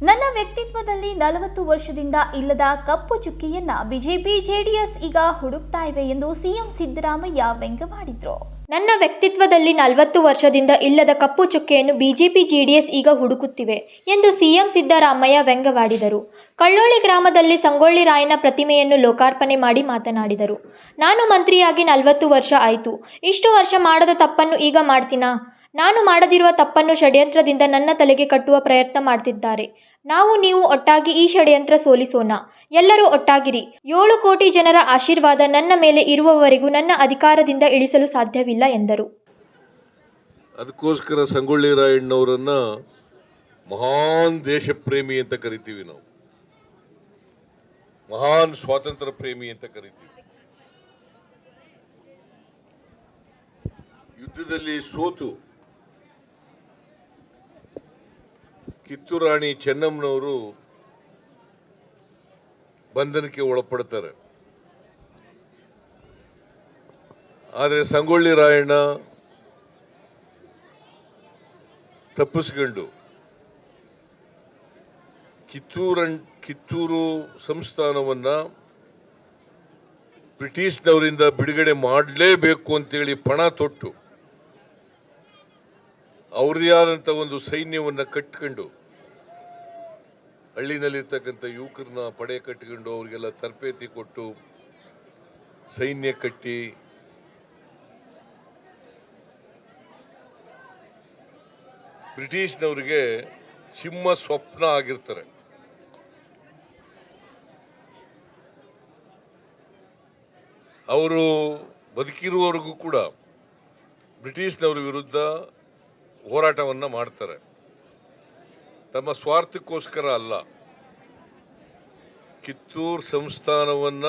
ನನ್ನ ವ್ಯಕ್ತಿತ್ವದಲ್ಲಿ 40 ವರ್ಷದಿಂದ ಇಲ್ಲದ ಕಪ್ಪು ಚುಕ್ಕಿಯನ್ನ ಬಿಜೆಪಿ ಜೆಡಿಎಸ್ ಈಗ ಹುಡುಕ್ತಾ ಇವೆ ಎಂದು ಸಿಎಂ ಸಿದ್ದರಾಮಯ್ಯ ವ್ಯಂಗ್ಯವಾಡಿದ್ರು. ನನ್ನ ವ್ಯಕ್ತಿತ್ವದಲ್ಲಿ 40 ವರ್ಷದಿಂದ ಇಲ್ಲದ ಕಪ್ಪು ಚುಕ್ಕೆಯನ್ನು ಬಿಜೆಪಿ ಜೆಡಿಎಸ್ ಈಗ ಹುಡುಕುತ್ತಿವೆ ಎಂದು ಸಿಎಂ ಸಿದ್ದರಾಮಯ್ಯ ವ್ಯಂಗ್ಯವಾಡಿದರು. ಕಳ್ಳೋಳಿ ಗ್ರಾಮದಲ್ಲಿ ಸಂಗೊಳ್ಳಿ ರಾಯಣ್ಣ ಪ್ರತಿಮೆಯನ್ನು ಲೋಕಾರ್ಪಣೆ ಮಾಡಿ ಮಾತನಾಡಿದರು. ನಾನು ಮಂತ್ರಿಯಾಗಿ 40 ವರ್ಷ ಆಯಿತು. ಇಷ್ಟು ವರ್ಷ ಮಾಡದ ತಪ್ಪನ್ನು ಈಗ ಮಾಡ್ತೀನಾ? ನಾನು ಮಾಡದಿರುವ ತಪ್ಪನ್ನು ಷಡ್ಯಂತ್ರದಿಂದ ನನ್ನ ತಲೆಗೆ ಕಟ್ಟುವ ಪ್ರಯತ್ನ ಮಾಡ್ತಿದ್ದಾರೆ. ನಾವು ನೀವು ಒಟ್ಟಾಗಿ ಈ ಷಡ್ಯಂತ್ರ ಸೋಲಿಸೋಣ. ಎಲ್ಲರೂ ಒಟ್ಟಾಗಿರಿ. 7 ಕೋಟಿ ಜನರ ಆಶೀರ್ವಾದ ನನ್ನ ಮೇಲೆ ಇರುವವರೆಗೂ ನನ್ನ ಅಧಿಕಾರದಿಂದ ಇಳಿಸಲು ಸಾಧ್ಯವಿಲ್ಲ ಎಂದರು. ಅದಕ್ಕೋಸ್ಕರ ಸಂಗೊಳ್ಳಿ ರಾಯಣ್ಣವರನ್ನ ಮಹಾನ್ ದೇಶ ಪ್ರೇಮಿ ಅಂತ ಕರಿತೀವಿ ನಾವು, ಮಹಾನ್ ಸ್ವಾತಂತ್ರ್ಯ ಪ್ರೇಮಿ ಅಂತ ಕರಿತೀವಿ. ಯುದ್ಧದಲ್ಲಿ ಸೋತು ಕಿತ್ತೂರು ರಾಣಿ ಚೆನ್ನಮ್ಮನವರು ಬಂಧನಕ್ಕೆ ಒಳಪಡ್ತಾರೆ. ಆದರೆ ಸಂಗೊಳ್ಳಿ ರಾಯಣ್ಣ ತಪ್ಪಿಸ್ಕೊಂಡು ಕಿತ್ತೂರು ಸಂಸ್ಥಾನವನ್ನ ಬ್ರಿಟಿಷ್ನವರಿಂದ ಬಿಡುಗಡೆ ಮಾಡಲೇಬೇಕು ಅಂತೇಳಿ ಪಣ ತೊಟ್ಟು ಅವ್ರದೇ ಆದಂಥ ಒಂದು ಸೈನ್ಯವನ್ನು ಕಟ್ಕೊಂಡು ಹಳ್ಳಿನಲ್ಲಿರ್ತಕ್ಕಂಥ ಯುವಕರನ್ನ ಪಡೆ ಕಟ್ಟಿಕೊಂಡು ಅವರಿಗೆಲ್ಲ ತರಬೇತಿ ಕೊಟ್ಟು ಸೈನ್ಯ ಕಟ್ಟಿ ಬ್ರಿಟಿಷ್ನವರಿಗೆ ಸಿಂಹ ಸ್ವಪ್ನ ಆಗಿರ್ತಾರೆ. ಅವರು ಬದುಕಿರುವವರೆಗೂ ಕೂಡ ಬ್ರಿಟಿಷ್ನವರ ವಿರುದ್ಧ ಹೋರಾಟವನ್ನ ಮಾಡ್ತಾರೆ. ತಮ್ಮ ಸ್ವಾರ್ಥಕ್ಕೋಸ್ಕರ ಅಲ್ಲ, ಕಿತ್ತೂರು ಸಂಸ್ಥಾನವನ್ನ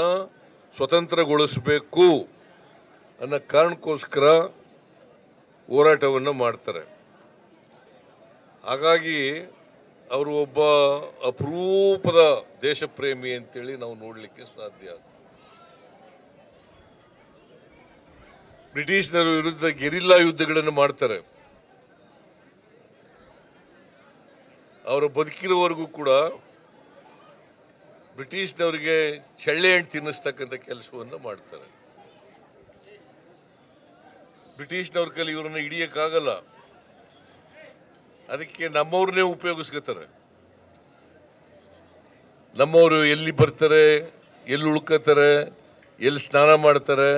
ಸ್ವತಂತ್ರಗೊಳಿಸಬೇಕು ಅನ್ನೋ ಕಾರಣಕ್ಕೋಸ್ಕರ ಹೋರಾಟವನ್ನು ಮಾಡ್ತಾರೆ. ಹಾಗಾಗಿ ಅವರು ಒಬ್ಬ ಅಪರೂಪದ ದೇಶಪ್ರೇಮಿ ಅಂತೇಳಿ ನಾವು ನೋಡಲಿಕ್ಕೆ ಸಾಧ್ಯ. ಬ್ರಿಟಿಷ್ನರ ವಿರುದ್ಧ ಗೆರಿಲ್ಲಾ ಯುದ್ಧಗಳನ್ನು ಮಾಡ್ತಾರೆ. ಅವರು ಬದುಕಿರೋವರೆಗೂ ಕೂಡ ಬ್ರಿಟಿಷ್ನವರಿಗೆ ಚಳ್ಳೆ ಹಣ್ಣು ತಿನ್ನಿಸ್ತಕ್ಕಂಥ ಕೆಲಸವನ್ನು ಮಾಡ್ತಾರೆ. ಬ್ರಿಟಿಷ್ನವ್ರ ಕೈಲಿ ಇವರನ್ನು ಹಿಡಿಯಕ್ಕಾಗಲ್ಲ, ಅದಕ್ಕೆ ನಮ್ಮವ್ರನ್ನೇ ಉಪಯೋಗಿಸ್ಕೊತಾರೆ. ನಮ್ಮವರು ಎಲ್ಲಿ ಬರ್ತಾರೆ, ಎಲ್ಲಿ ಉಳ್ಕೋತಾರೆ, ಎಲ್ಲಿ ಸ್ನಾನ ಮಾಡ್ತಾರೆ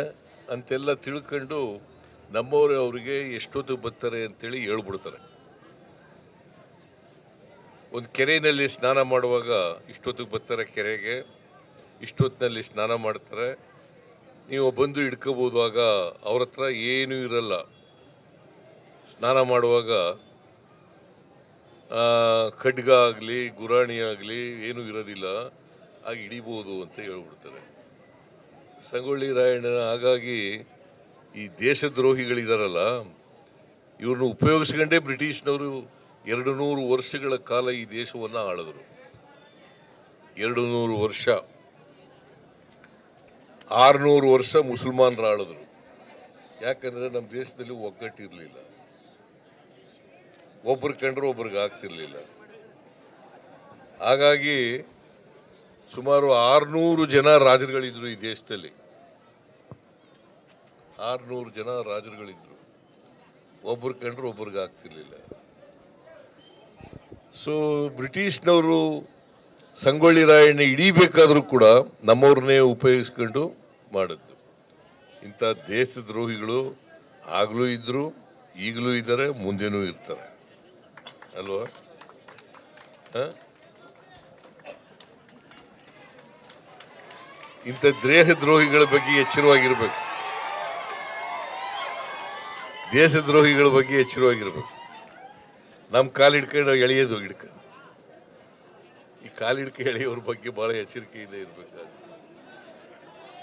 ಅಂತೆಲ್ಲ ತಿಳ್ಕೊಂಡು ನಮ್ಮವರು ಅವರಿಗೆ ಎಷ್ಟೊತ್ತು ಬರ್ತಾರೆ ಅಂತೇಳಿ ಹೇಳ್ಬಿಡ್ತಾರೆ. ಒಂದು ಕೆರೆಯಲ್ಲಿ ಸ್ನಾನ ಮಾಡುವಾಗ ಇಷ್ಟೊತ್ತಿಗೆ ಬರ್ತಾರೆ, ಕೆರೆಗೆ ಇಷ್ಟೊತ್ತಿನಲ್ಲಿ ಸ್ನಾನ ಮಾಡ್ತಾರೆ, ನೀವು ಬಂದು ಹಿಡ್ಕೋಬೋದು. ಆಗ ಅವ್ರ ಹತ್ರ ಏನೂ ಇರಲ್ಲ. ಸ್ನಾನ ಮಾಡುವಾಗ ಖಡ್ಗ ಆಗಲಿ ಗುರಾಣಿ ಆಗಲಿ ಏನೂ ಇರೋದಿಲ್ಲ, ಆಗ ಹಿಡಿಬೋದು ಅಂತ ಹೇಳ್ಬಿಡ್ತಾರೆ. ಸಂಗೊಳ್ಳಿ ರಾಯಣ್ಣ ಹಾಗಾಗಿ ಈ ದೇಶದ್ರೋಹಿಗಳಿದಾರಲ್ಲ, ಇವ್ರನ್ನ ಉಪಯೋಗಿಸ್ಕೊಂಡೇ ಬ್ರಿಟಿಷ್ನವರು 200 ವರ್ಷಗಳ ಕಾಲ ಈ ದೇಶವನ್ನು ಆಳಿದ್ರು. 200 ವರ್ಷ, 600 ವರ್ಷ ಮುಸಲ್ಮಾನರು ಆಳಿದ್ರು. ಯಾಕಂದ್ರೆ ನಮ್ಮ ದೇಶದಲ್ಲಿ ಒಗ್ಗಟ್ಟಿರಲಿಲ್ಲ, ಒಬ್ರು ಕಂಡ್ರೆ ಒಬ್ರಿಗೆ ಆಗ್ತಿರ್ಲಿಲ್ಲ. ಹಾಗಾಗಿ ಸುಮಾರು 600 ಜನ ರಾಜರುಗಳಿದ್ರು ಈ ದೇಶದಲ್ಲಿ. 600 ಜನ ರಾಜರುಗಳಿದ್ರು, ಒಬ್ರು ಕಂಡ್ರೆ ಒಬ್ರಿಗೆ ಆಗ್ತಿರ್ಲಿಲ್ಲ. ಸೊ ಬ್ರಿಟಿಷ್ನವರು ಸಂಗೊಳ್ಳಿ ರಾಯಣ್ಣ ಹಿಡಿಬೇಕಾದ್ರೂ ಕೂಡ ನಮ್ಮವ್ರನ್ನೇ ಉಪಯೋಗಿಸ್ಕೊಂಡು ಮಾಡಿದ್ದು. ಇಂಥ ದೇಶದ್ರೋಹಿಗಳು ಆಗಲೂ ಇದ್ರು, ಈಗಲೂ ಇದ್ದಾರೆ, ಮುಂದೆನೂ ಇರ್ತಾರೆ ಅಲ್ವಾ? ಇಂಥ ದೇಶದ್ರೋಹಿಗಳ ಬಗ್ಗೆ ಎಚ್ಚರವಾಗಿರ್ಬೇಕು, ದೇಶದ್ರೋಹಿಗಳ ಬಗ್ಗೆ ಎಚ್ಚರವಾಗಿರ್ಬೇಕು. ನಮ್ಮ ಕಾಲು ಹಿಡ್ಕೊಂಡು ಎಳೆಯೋದು ಹಿಡ್ಕೊಂಡು, ಈ ಕಾಲು ಹಿಡ್ಕೊಂಡು ಎಳೆಯೋರ ಬಗ್ಗೆ ಬಹಳ ಎಚ್ಚರಿಕೆಯಿಂದ ಇರಬೇಕಾಗುತ್ತೆ.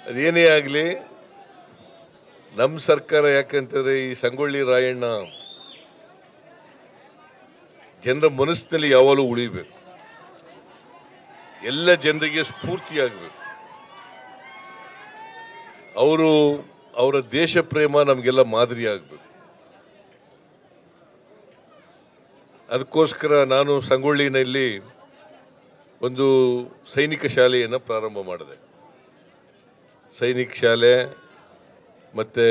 ಅದೇನೇ ಆಗಲಿ, ನಮ್ಮ ಸರ್ಕಾರ ಯಾಕಂತಂದ್ರೆ ಈ ಸಂಗೊಳ್ಳಿ ರಾಯಣ್ಣ ಜನರ ಮನಸ್ಸಿನಲ್ಲಿ ಯಾವಾಗಲೂ ಉಳಿಬೇಕು, ಎಲ್ಲ ಜನರಿಗೆ ಸ್ಫೂರ್ತಿಯಾಗಬೇಕು. ಅವರ ದೇಶ ಪ್ರೇಮ ನಮಗೆಲ್ಲ ಮಾದರಿ ಆಗಬೇಕು. ಅದಕ್ಕೋಸ್ಕರ ನಾನು ಸಂಗೊಳ್ಳಿನಲ್ಲಿ ಒಂದು ಸೈನಿಕ ಶಾಲೆಯನ್ನು ಪ್ರಾರಂಭ ಮಾಡಿದೆ. ಸೈನಿಕ ಶಾಲೆ ಮತ್ತು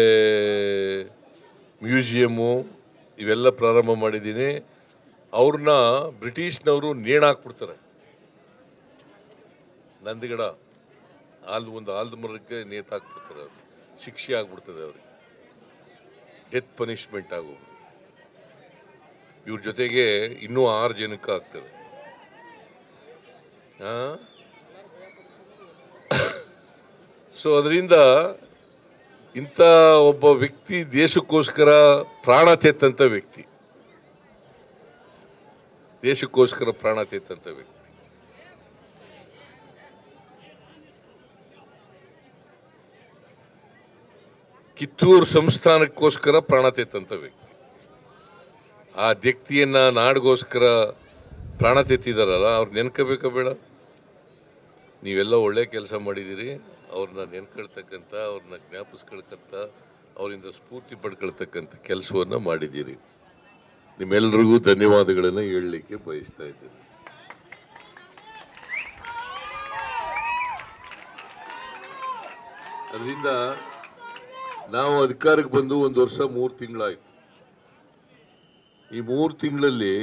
ಮ್ಯೂಸಿಯಮ್ಮು ಇವೆಲ್ಲ ಪ್ರಾರಂಭ ಮಾಡಿದ್ದೀನಿ. ಅವ್ರನ್ನ ಬ್ರಿಟಿಷ್ನವರು ನೇಣಾಕ್ಬಿಡ್ತಾರೆ. ನಂದಿಗಡ ಒಂದು ಆಲ್ದ ಮರಕ್ಕೆ ನೇತಾಕ್ಬಿಡ್ತಾರೆ. ಅವ್ರು ಶಿಕ್ಷೆ ಆಗ್ಬಿಡ್ತದೆ, ಅವ್ರಿಗೆ ಡೆತ್ ಪನಿಷ್ಮೆಂಟ್ ಆಗೋದು. ಇವ್ರ ಜೊತೆಗೆ ಇನ್ನೂ 6 ಜನಕ್ಕೆ ಆಗ್ತದೆ. ಸೊ ಅದರಿಂದ ಇಂಥ ಒಬ್ಬ ವ್ಯಕ್ತಿ ದೇಶಕ್ಕೋಸ್ಕರ ಪ್ರಾಣ ತೆತ್ತಂಥ ವ್ಯಕ್ತಿ, ದೇಶಕ್ಕೋಸ್ಕರ ಪ್ರಾಣ ತೆತ್ತಂಥ ವ್ಯಕ್ತಿ. ಕಿತ್ತೂರು ಸಂಸ್ಥಾನಕ್ಕೋಸ್ಕರ ಪ್ರಾಣ ತೆತ್ತಂಥ ವ್ಯಕ್ತಿ. ಆ ವ್ಯಕ್ತಿಯನ್ನ ನಾಡಿಗೋಸ್ಕರ ಪ್ರಾಣ ತೆತ್ತಿದಾರಲ್ಲ, ಅವ್ರು ನೆನ್ಕೋಬೇಕಾ ಬೇಡ? ನೀವೆಲ್ಲ ಒಳ್ಳೆ ಕೆಲಸ ಮಾಡಿದ್ದೀರಿ. ಅವ್ರನ್ನ ನೆನ್ಕೊಳ್ತಕ್ಕಂಥ, ಅವ್ರನ್ನ ಜ್ಞಾಪಿಸ್ಕೊಳ್ತಕ್ಕಂಥ, ಅವರಿಂದ ಸ್ಫೂರ್ತಿ ಪಡ್ಕೊಳ್ತಕ್ಕಂಥ ಕೆಲಸವನ್ನು ಮಾಡಿದ್ದೀರಿ. ನಿಮ್ಮೆಲ್ಲರಿಗೂ ಧನ್ಯವಾದಗಳನ್ನು ಹೇಳಲಿಕ್ಕೆ ಬಯಸ್ತಾ ಇದ್ದೀನಿ. ಅದರಿಂದ ನಾವು ಅಧಿಕಾರಕ್ಕೆ ಬಂದು 1 ವರ್ಷ 3 ತಿಂಗಳಾಯಿತು. ಈ 3 ತಿಂಗಳಲ್ಲಿ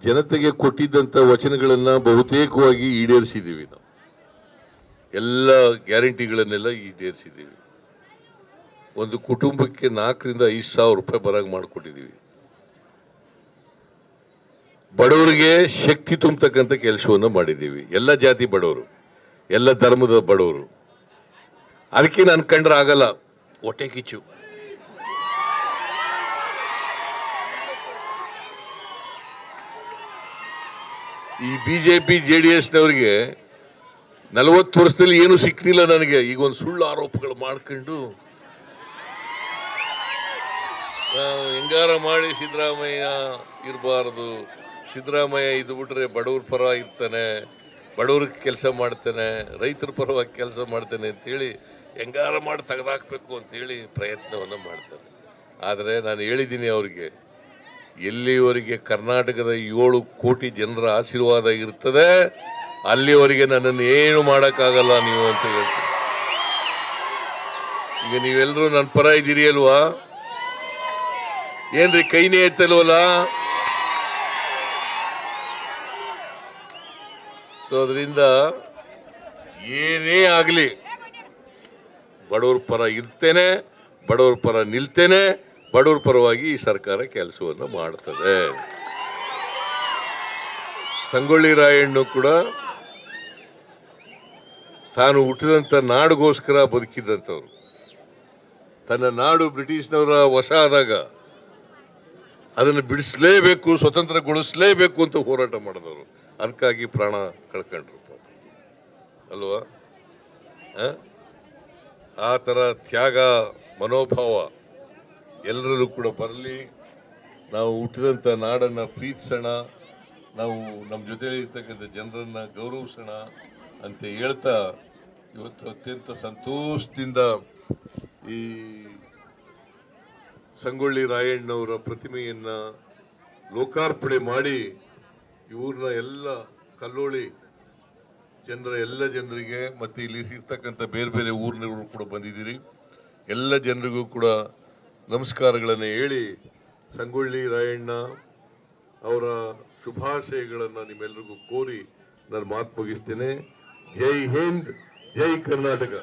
ಜನತೆಗೆ ಕೊಟ್ಟಿದ್ದಂಥ ವಚನಗಳನ್ನು ಬಹುತೇಕವಾಗಿ ಈಡೇರಿಸಿದ್ದೀವಿ. ನಾವು ಎಲ್ಲ ಗ್ಯಾರಂಟಿಗಳನ್ನೆಲ್ಲ ಈಡೇರಿಸಿದ್ದೀವಿ. ಒಂದು ಕುಟುಂಬಕ್ಕೆ 4,000 ರಿಂದ 5,000 ರೂಪಾಯಿ ಬರಾಗ ಮಾಡಿಕೊಟ್ಟಿದ್ದೀವಿ. ಬಡವರಿಗೆ ಶಕ್ತಿ ತುಂಬತಕ್ಕಂಥ ಕೆಲಸವನ್ನು ಮಾಡಿದ್ದೀವಿ. ಎಲ್ಲ ಜಾತಿ ಬಡವರು, ಎಲ್ಲ ಧರ್ಮದ ಬಡವರು. ಅದಕ್ಕೆ ನಾನು ಕಂಡ್ರೆ ಆಗಲ್ಲ, ಹೊಟ್ಟೆ ಕಿಚ್ಚು. ಈ ಬಿಜೆಪಿ JDSನವರಿಗೆ 40 ವರ್ಷದಲ್ಲಿ ಏನು ಸಿಕ್ಕಿಲ್ಲ ನನಗೆ. ಈಗ ಒಂದು ಸುಳ್ಳು ಆರೋಪಗಳು ಮಾಡ್ಕೊಂಡು ಹೆಂಗಾರ ಮಾಡಿ ಸಿದ್ದರಾಮಯ್ಯ ಇರಬಾರ್ದು, ಸಿದ್ದರಾಮಯ್ಯ ಇದು ಬಿಟ್ರೆ ಬಡವ್ರ ಪರ ಇರ್ತಾನೆ, ಬಡವ್ರಿಗೆ ಕೆಲಸ ಮಾಡ್ತಾನೆ, ರೈತರ ಪರವಾಗಿ ಕೆಲಸ ಮಾಡ್ತಾನೆ ಅಂತೇಳಿ ಹೆಂಗಾರ ಮಾಡಿ ತೆಗೆದಾಕ್ಬೇಕು ಅಂತೇಳಿ ಪ್ರಯತ್ನವನ್ನು ಮಾಡ್ತಾರೆ. ಆದರೆ ನಾನು ಹೇಳಿದ್ದೀನಿ ಅವರಿಗೆ, ಎಲ್ಲಿವರೆಗೆ ಕರ್ನಾಟಕದ 7 ಕೋಟಿ ಜನರ ಆಶೀರ್ವಾದ ಇರ್ತದೆ ಅಲ್ಲಿವರೆಗೆ ನನ್ನನ್ನು ಏನು ಮಾಡೋಕ್ಕಾಗಲ್ಲ ನೀವು ಅಂತ ಹೇಳ್ತೀನಿ. ಈಗ ನೀವೆಲ್ಲರೂ ನನ್ನ ಪರ ಇದ್ದೀರಿ ಅಲ್ವಾ? ಏನ್ರಿ ಕೈನೇ ಎತ್ತಲ್ವಲ್ಲ? ಸೊ ಅದರಿಂದ ಏನೇ ಆಗಲಿ ಬಡವ್ರ ಪರ ಇರ್ತೇನೆ, ಬಡವ್ರ ಪರ ನಿಲ್ತೇನೆ, ಬಡವ್ರ ಪರವಾಗಿ ಈ ಸರ್ಕಾರ ಕೆಲಸವನ್ನು ಮಾಡ್ತದೆ. ಸಂಗೊಳ್ಳಿ ರಾಯಣ್ಣ ಕೂಡ ತಾನು ಹುಟ್ಟಿದಂಥ ನಾಡಿಗೋಸ್ಕರ ಬದುಕಿದ್ದಂಥವ್ರು. ತನ್ನ ನಾಡು ಬ್ರಿಟಿಷ್ನವರ ವಶ ಆದಾಗ ಅದನ್ನು ಬಿಡಿಸಲೇಬೇಕು, ಸ್ವತಂತ್ರಗೊಳಿಸಲೇಬೇಕು ಅಂತ ಹೋರಾಟ ಮಾಡಿದವರು. ಅದಕ್ಕಾಗಿ ಪ್ರಾಣ ಕಳ್ಕೊಂಡ್ರು ಅಲ್ವಾ? ಆ ಥರ ತ್ಯಾಗ ಮನೋಭಾವ ಎಲ್ಲರಲ್ಲೂ ಕೂಡ ಬರಲಿ. ನಾವು ಹುಟ್ಟಿದಂಥ ನಾಡನ್ನು ಪ್ರೀತಿಸೋಣ, ನಾವು ನಮ್ಮ ಜೊತೆಯಲ್ಲಿ ಇರ್ತಕ್ಕಂಥ ಜನರನ್ನು ಗೌರವಿಸೋಣ ಅಂತ ಹೇಳ್ತಾ ಇವತ್ತು ಅತ್ಯಂತ ಸಂತೋಷದಿಂದ ಈ ಸಂಗೊಳ್ಳಿ ರಾಯಣ್ಣವರ ಪ್ರತಿಮೆಯನ್ನು ಲೋಕಾರ್ಪಣೆ ಮಾಡಿ ಇವ್ರನ್ನ ಎಲ್ಲ ಕಲ್ಲೋಳಿ ಎಲ್ಲ ಜನರಿಗೆ ಮತ್ತು ಇಲ್ಲಿ ಇರ್ತಕ್ಕಂಥ ಬೇರೆ ಬೇರೆ ಊರಿನವರು ಕೂಡ ಬಂದಿದ್ದೀರಿ. ಎಲ್ಲ ಜನರಿಗೂ ಕೂಡ ನಮಸ್ಕಾರಗಳನ್ನು ಹೇಳಿ ಸಂಗೊಳ್ಳಿ ರಾಯಣ್ಣ ಅವರ ಶುಭಾಶಯಗಳನ್ನು ನಿಮ್ಮೆಲ್ಲರಿಗೂ ಕೋರಿ ನಾನು ಮಾತು ಮುಗಿಸ್ತೇನೆ. ಜೈ ಹಿಂದ್, ಜೈ ಕರ್ನಾಟಕ.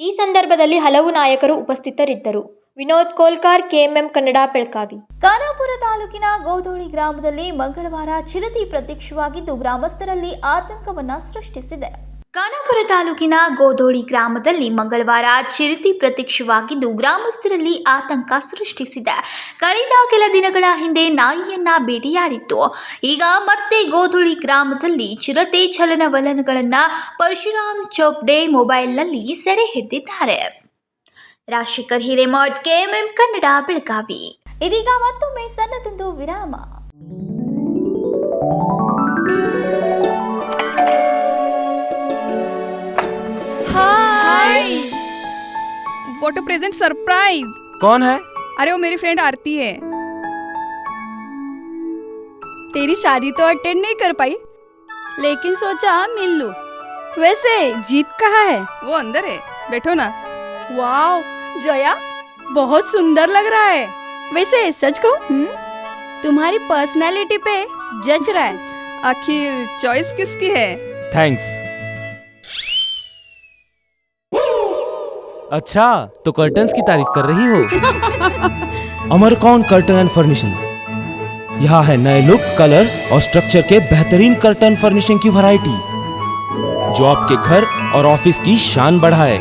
ಈ ಸಂದರ್ಭದಲ್ಲಿ ಹಲವು ನಾಯಕರು ಉಪಸ್ಥಿತರಿದ್ದರು. ವಿನೋದ್ ಕೋಲ್ಕಾರ್, KMM ಕನ್ನಡ, ಬೆಳಗಾವಿ. ಖಾನಾಪುರ ತಾಲೂಕಿನ ಗೋಧೋಳಿ ಗ್ರಾಮದಲ್ಲಿ ಮಂಗಳವಾರ ಚಿರತೆ ಪ್ರತ್ಯಕ್ಷವಾಗಿದ್ದು ಗ್ರಾಮಸ್ಥರಲ್ಲಿ ಆತಂಕವನ್ನ ಸೃಷ್ಟಿಸಿದೆ. ಖಾನಾಪುರ ತಾಲೂಕಿನ ಗೋಧೋಳಿ ಗ್ರಾಮದಲ್ಲಿ ಮಂಗಳವಾರ ಚಿರತೆ ಪ್ರತ್ಯಕ್ಷವಾಗಿದ್ದು ಗ್ರಾಮಸ್ಥರಲ್ಲಿ ಆತಂಕ ಸೃಷ್ಟಿಸಿದೆ. ಕಳೆದ ಕೆಲ ದಿನಗಳ ಹಿಂದೆ ನಾಯಿಯನ್ನ ಬೇಟೆಯಾಡಿತ್ತು. ಈಗ ಮತ್ತೆ ಗೋಧೋಳಿ ಗ್ರಾಮದಲ್ಲಿ ಚಿರತೆ ಚಲನವಲನಗಳನ್ನ ಪರಶುರಾಮ್ ಚೋಪ್ಡೆ ಮೊಬೈಲ್ನಲ್ಲಿ ಸೆರೆ ಹಿಡಿದಿದ್ದಾರೆ. ರಾಜಶೇಖರ್ ಹಿರೇಮಠ್, KMM ಕನ್ನಡ, ಬೆಳಗಾವಿ. ಇದೀಗ ಮತ್ತೊಮ್ಮೆ ಸಣ್ಣದೊಂದು ವಿರಾಮ. हाय, व्हाट अ प्रेजेंट सरप्राइज। कौन है? अरे वो मेरी फ्रेंड आरती है। तेरी शादी तो अटेंड नहीं कर पाई, लेकिन सोचा मिल लूं। वैसे जीत कहाँ है? वो अंदर है, बैठो ना। वाओ जया, बहुत सुंदर लग रहा है। वैसे सच कहूं, तुम्हारी पर्सनालिटी पे जज रहा है। आखिर चॉइस किसकी है? थैंक्स। अच्छा, तो कर्टन्स की तारीफ कर रही हो? अमरकौन कर्टन एंड फर्निशिंग। यहाँ है नए लुक, कलर और स्ट्रक्चर के बेहतरीन कर्टन फर्निशिंग की वैरायटी जो आपके घर और ऑफिस की शान बढ़ाए।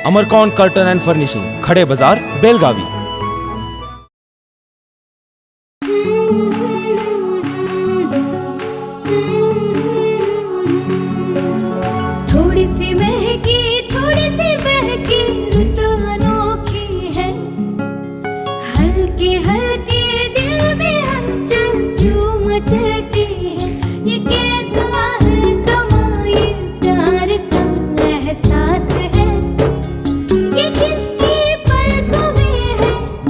अमरकौन कर्टन एंड फर्निशिंग, खड़े बाजार, बेलगावी। थोड़ी सी महकी, थोड़ी सी बहकी, रुत अनोखी है। हल्के हल्के दिल में हलचल जो मचलती है। ये कैसा है समा, ये प्यार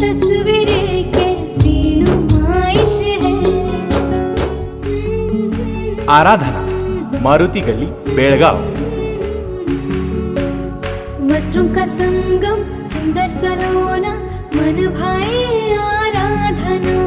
तस्वीरें कैसी नुमाइश है। आराधना, मारुति गली, बेळगाव। वस्त्रों का संगम, सुंदर सलोना, मन भाए आराधना।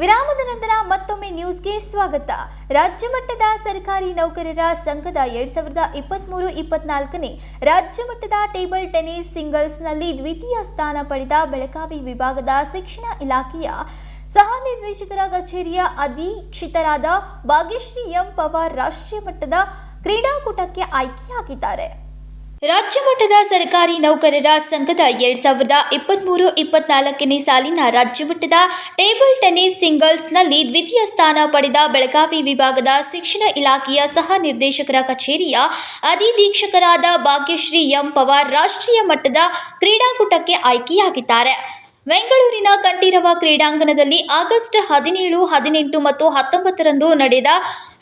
ವಿರಾಮದ ನಂತರ ಮತ್ತೊಮ್ಮೆ ನ್ಯೂಸ್ಗೆ ಸ್ವಾಗತ. ರಾಜ್ಯ ಮಟ್ಟದ ಸರ್ಕಾರಿ ನೌಕರರ ಸಂಘದ 2023-24ನೇ ರಾಜ್ಯ ಮಟ್ಟದ ಟೇಬಲ್ ಟೆನ್ನಿಸ್ ಸಿಂಗಲ್ಸ್ನಲ್ಲಿ ದ್ವಿತೀಯ ಸ್ಥಾನ ಪಡೆದ ಬೆಳಗಾವಿ ವಿಭಾಗದ ಶಿಕ್ಷಣ ಇಲಾಖೆಯ ಸಹ ನಿರ್ದೇಶಕರ ಕಚೇರಿಯ ಅಧೀಕ್ಷಿತರಾದ ಭಾಗ್ಯಶ್ರೀ ಎಂ ಪವಾರ್ ರಾಷ್ಟ್ರೀಯ ಮಟ್ಟದ ಕ್ರೀಡಾಕೂಟಕ್ಕೆ ಆಯ್ಕೆಯಾಗಿದ್ದಾರೆ. ರಾಜ್ಯ ಮಟ್ಟದ ಸರ್ಕಾರಿ ನೌಕರರ ಸಂಘದ 2023-24ನೇ ಸಾಲಿನ ರಾಜ್ಯ ಮಟ್ಟದ ಟೇಬಲ್ ಟೆನ್ನಿಸ್ ಸಿಂಗಲ್ಸ್ನಲ್ಲಿ ದ್ವಿತೀಯ ಸ್ಥಾನ ಪಡೆದ ಬೆಳಗಾವಿ ವಿಭಾಗದ ಶಿಕ್ಷಣ ಇಲಾಖೆಯ ಸಹ ನಿರ್ದೇಶಕರ ಕಚೇರಿಯ ಅಧೀಕ್ಷಕರಾದ ಭಾಗ್ಯಶ್ರೀ ಎಂ ಪವಾರ್ ರಾಷ್ಟ್ರೀಯ ಮಟ್ಟದ ಕ್ರೀಡಾಕೂಟಕ್ಕೆ ಆಯ್ಕೆಯಾಗಿದ್ದಾರೆ. ಬೆಂಗಳೂರಿನ ಕಂಠೀರವ ಕ್ರೀಡಾಂಗಣದಲ್ಲಿ ಆಗಸ್ಟ್ 17, 18 ಮತ್ತು 19ರಂದು ನಡೆದ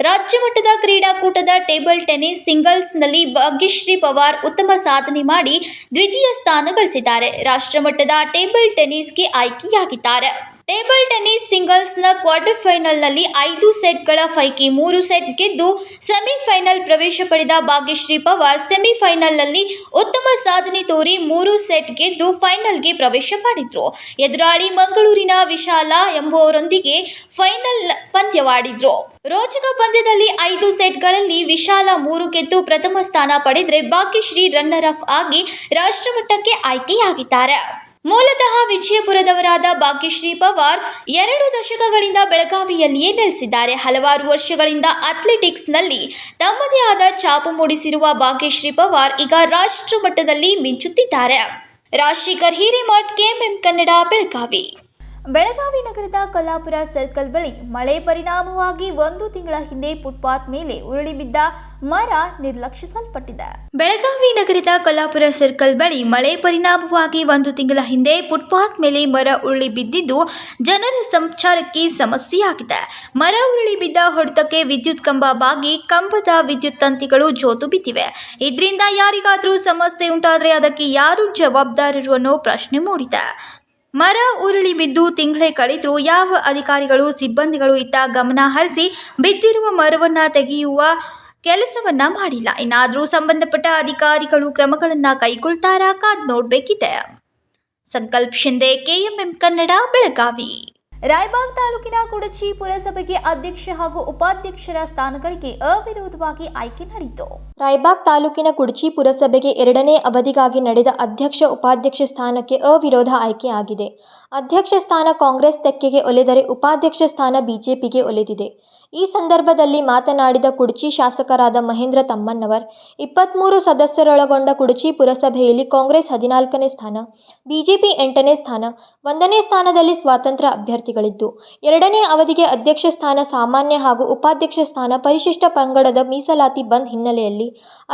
ರಾಜ್ಯ ಮಟ್ಟದ ಕ್ರೀಡಾಕೂಟದ ಟೇಬಲ್ ಟೆನ್ನಿಸ್ ಸಿಂಗಲ್ಸ್ನಲ್ಲಿ ಭಾಗ್ಯಶ್ರೀ ಪವಾರ್ ಉತ್ತಮ ಸಾಧನೆ ಮಾಡಿ ದ್ವಿತೀಯ ಸ್ಥಾನ ಗಳಿಸಿದ್ದಾರೆ. ರಾಷ್ಟ್ರಮಟ್ಟದ ಟೇಬಲ್ ಟೆನ್ನಿಸ್ಗೆ ಆಯ್ಕೆಯಾಗಿದ್ದಾರೆ. ಟೇಬಲ್ ಟೆನ್ನಿಸ್ ಸಿಂಗಲ್ಸ್ನ ಕ್ವಾರ್ಟರ್ ಫೈನಲ್ನಲ್ಲಿ 5 ಸೆಟ್ಗಳ ಪೈಕಿ 3 ಸೆಟ್ ಗೆದ್ದು ಸೆಮಿಫೈನಲ್ ಪ್ರವೇಶ ಪಡೆದ ಭಾಗ್ಯಶ್ರೀ ಪವಾರ್ ಸೆಮಿಫೈನಲ್ನಲ್ಲಿ ಉತ್ತಮ ಸಾಧನೆ ತೋರಿ 3 ಸೆಟ್ ಗೆದ್ದು ಫೈನಲ್ಗೆ ಪ್ರವೇಶ ಮಾಡಿದ್ರು. ಎದುರಾಳಿ ಮಂಗಳೂರಿನ ವಿಶಾಲ ಎಂಬುವರೊಂದಿಗೆ ಫೈನಲ್ ಪಂದ್ಯವಾಡಿದ್ರು. ರೋಚಕ ಪಂದ್ಯದಲ್ಲಿ 5 ಸೆಟ್ಗಳಲ್ಲಿ ವಿಶಾಲ 3 ಗೆದ್ದು ಪ್ರಥಮ ಸ್ಥಾನ ಪಡೆದರೆ ಭಾಗ್ಯಶ್ರೀ ರನ್ನರ್ ಅಪ್ ಆಗಿ ರಾಷ್ಟ್ರಮಟ್ಟಕ್ಕೆ ಆಯ್ಕೆಯಾಗಿದ್ದಾರೆ. ಮೂಲತಃ ವಿಜಯಪುರದವರಾದ ಭಾಗ್ಯಶ್ರೀ ಪವಾರ್ 2 ದಶಕಗಳಿಂದ ಬೆಳಗಾವಿಯಲ್ಲಿಯೇ ನೆಲೆಸಿದ್ದಾರೆ. ಹಲವಾರು ವರ್ಷಗಳಿಂದ ಅಥ್ಲೆಟಿಕ್ಸ್ನಲ್ಲಿ ತಮ್ಮದೇ ಆದ ಛಾಪು ಮೂಡಿಸಿರುವ ಭಾಗ್ಯಶ್ರೀ ಪವಾರ್ ಈಗ ರಾಷ್ಟ್ರ ಮಟ್ಟದಲ್ಲಿ ಮಿಂಚುತ್ತಿದ್ದಾರೆ. ರಾಜಶೇಖರ್ ಹಿರೇಮಠ್, ಕೆಎಂಎಂ ಕನ್ನಡ, ಬೆಳಗಾವಿ. ಬೆಳಗಾವಿ ನಗರದ ಕೊಲ್ಲಾಪುರ ಸರ್ಕಲ್ ಬಳಿ ಮಳೆ ಪರಿಣಾಮವಾಗಿ 1 ತಿಂಗಳ ಹಿಂದೆ ಫುಟ್ಪಾತ್ ಮೇಲೆ ಉರುಳಿ ಬಿದ್ದ ಮರ ನಿರ್ಲಕ್ಷಿಸಲ್ಪಟ್ಟಿದೆ. ಬೆಳಗಾವಿ ನಗರದ ಕೊಲ್ಲಾಪುರ ಸರ್ಕಲ್ ಬಳಿ ಮಳೆ ಪರಿಣಾಮವಾಗಿ 1 ತಿಂಗಳ ಹಿಂದೆ ಫುಟ್ಪಾತ್ ಮೇಲೆ ಮರ ಉರುಳಿ ಬಿದ್ದಿದ್ದು ಜನರ ಸಂಚಾರಕ್ಕೆ ಸಮಸ್ಯೆಯಾಗಿದೆ. ಮರ ಉರುಳಿ ಬಿದ್ದ ಹೊಡೆತಕ್ಕೆ ವಿದ್ಯುತ್ ಕಂಬ ಬಾಗಿ ಕಂಬದ ವಿದ್ಯುತ್ ತಂತಿಗಳು ಜೋತು ಬಿದ್ದಿವೆ. ಇದರಿಂದ ಯಾರಿಗಾದರೂ ಸಮಸ್ಯೆ ಉಂಟಾದರೆ ಅದಕ್ಕೆ ಯಾರು ಜವಾಬ್ದಾರರು ಅನ್ನೋ ಪ್ರಶ್ನೆ ಮೂಡಿದೆ. ಮರ ಉರುಳಿ ಬಿದ್ದು ತಿಂಗಳೇ ಕಳೆದರೂ ಯಾವ ಅಧಿಕಾರಿಗಳು ಸಿಬ್ಬಂದಿಗಳು ಇತ್ತ ಗಮನ ಹರಿಸಿ ಬಿದ್ದಿರುವ ಮರವನ್ನು ತೆಗೆಯುವ ಕೆಲಸವನ್ನ ಮಾಡಿಲ್ಲ. ಇನ್ನಾದರೂ ಸಂಬಂಧಪಟ್ಟ ಅಧಿಕಾರಿಗಳು ಕ್ರಮಗಳನ್ನು ಕೈಗೊಳ್ತಾರಾ ಕಾದ್ ನೋಡಬೇಕಿದೆ. ಸಂಕಲ್ಪ ಶಿಂದೆ, ಕೆಎಂಎಂ ಕನ್ನಡ, ಬೆಳಗಾವಿ. ರಾಯಬಾಗ್ ತಾಲೂಕಿನ ಕುಡಚಿ ಪುರಸಭೆಗೆ ಅಧ್ಯಕ್ಷ ಹಾಗೂ ಉಪಾಧ್ಯಕ್ಷರ ಸ್ಥಾನಗಳಿಗೆ ಅವಿರೋಧವಾಗಿ ಆಯ್ಕೆ ನಡೆಯಿತು. ರಾಯಬಾಗ್ ತಾಲೂಕಿನ ಕುಡಚಿ ಪುರಸಭೆಗೆ 2ನೇ ಅವಧಿಗಾಗಿ ನಡೆದ ಅಧ್ಯಕ್ಷ ಉಪಾಧ್ಯಕ್ಷ ಸ್ಥಾನಕ್ಕೆ ಅವಿರೋಧ ಆಯ್ಕೆಯಾಗಿದೆ. ಅಧ್ಯಕ್ಷ ಸ್ಥಾನ ಕಾಂಗ್ರೆಸ್ ತೆಕ್ಕೆಗೆ ಒಲಿದರೆ ಉಪಾಧ್ಯಕ್ಷ ಸ್ಥಾನ ಬಿಜೆಪಿಗೆ ಒಲಿದಿದೆ. ಈ ಸಂದರ್ಭದಲ್ಲಿ ಮಾತನಾಡಿದ ಕುಡಚಿ ಶಾಸಕರಾದ ಮಹೇಂದ್ರ ತಮ್ಮಣ್ಣವರ್, 23 ಸದಸ್ಯರೊಳಗೊಂಡ ಕುಡಚಿ ಪುರಸಭೆಯಲ್ಲಿ ಕಾಂಗ್ರೆಸ್ 14ನೇ ಸ್ಥಾನ, ಬಿಜೆಪಿ 8ನೇ ಸ್ಥಾನ, 1ನೇ ಸ್ಥಾನದಲ್ಲಿ ಸ್ವಾತಂತ್ರ್ಯ ಅಭ್ಯರ್ಥಿಗಳಿದ್ದು 2ನೇ ಅವಧಿಗೆ ಅಧ್ಯಕ್ಷ ಸ್ಥಾನ ಸಾಮಾನ್ಯ ಹಾಗೂ ಉಪಾಧ್ಯಕ್ಷ ಸ್ಥಾನ ಪರಿಶಿಷ್ಟ ಪಂಗಡದ ಮೀಸಲಾತಿ ಬಂದ್ ಹಿನ್ನೆಲೆಯಲ್ಲಿ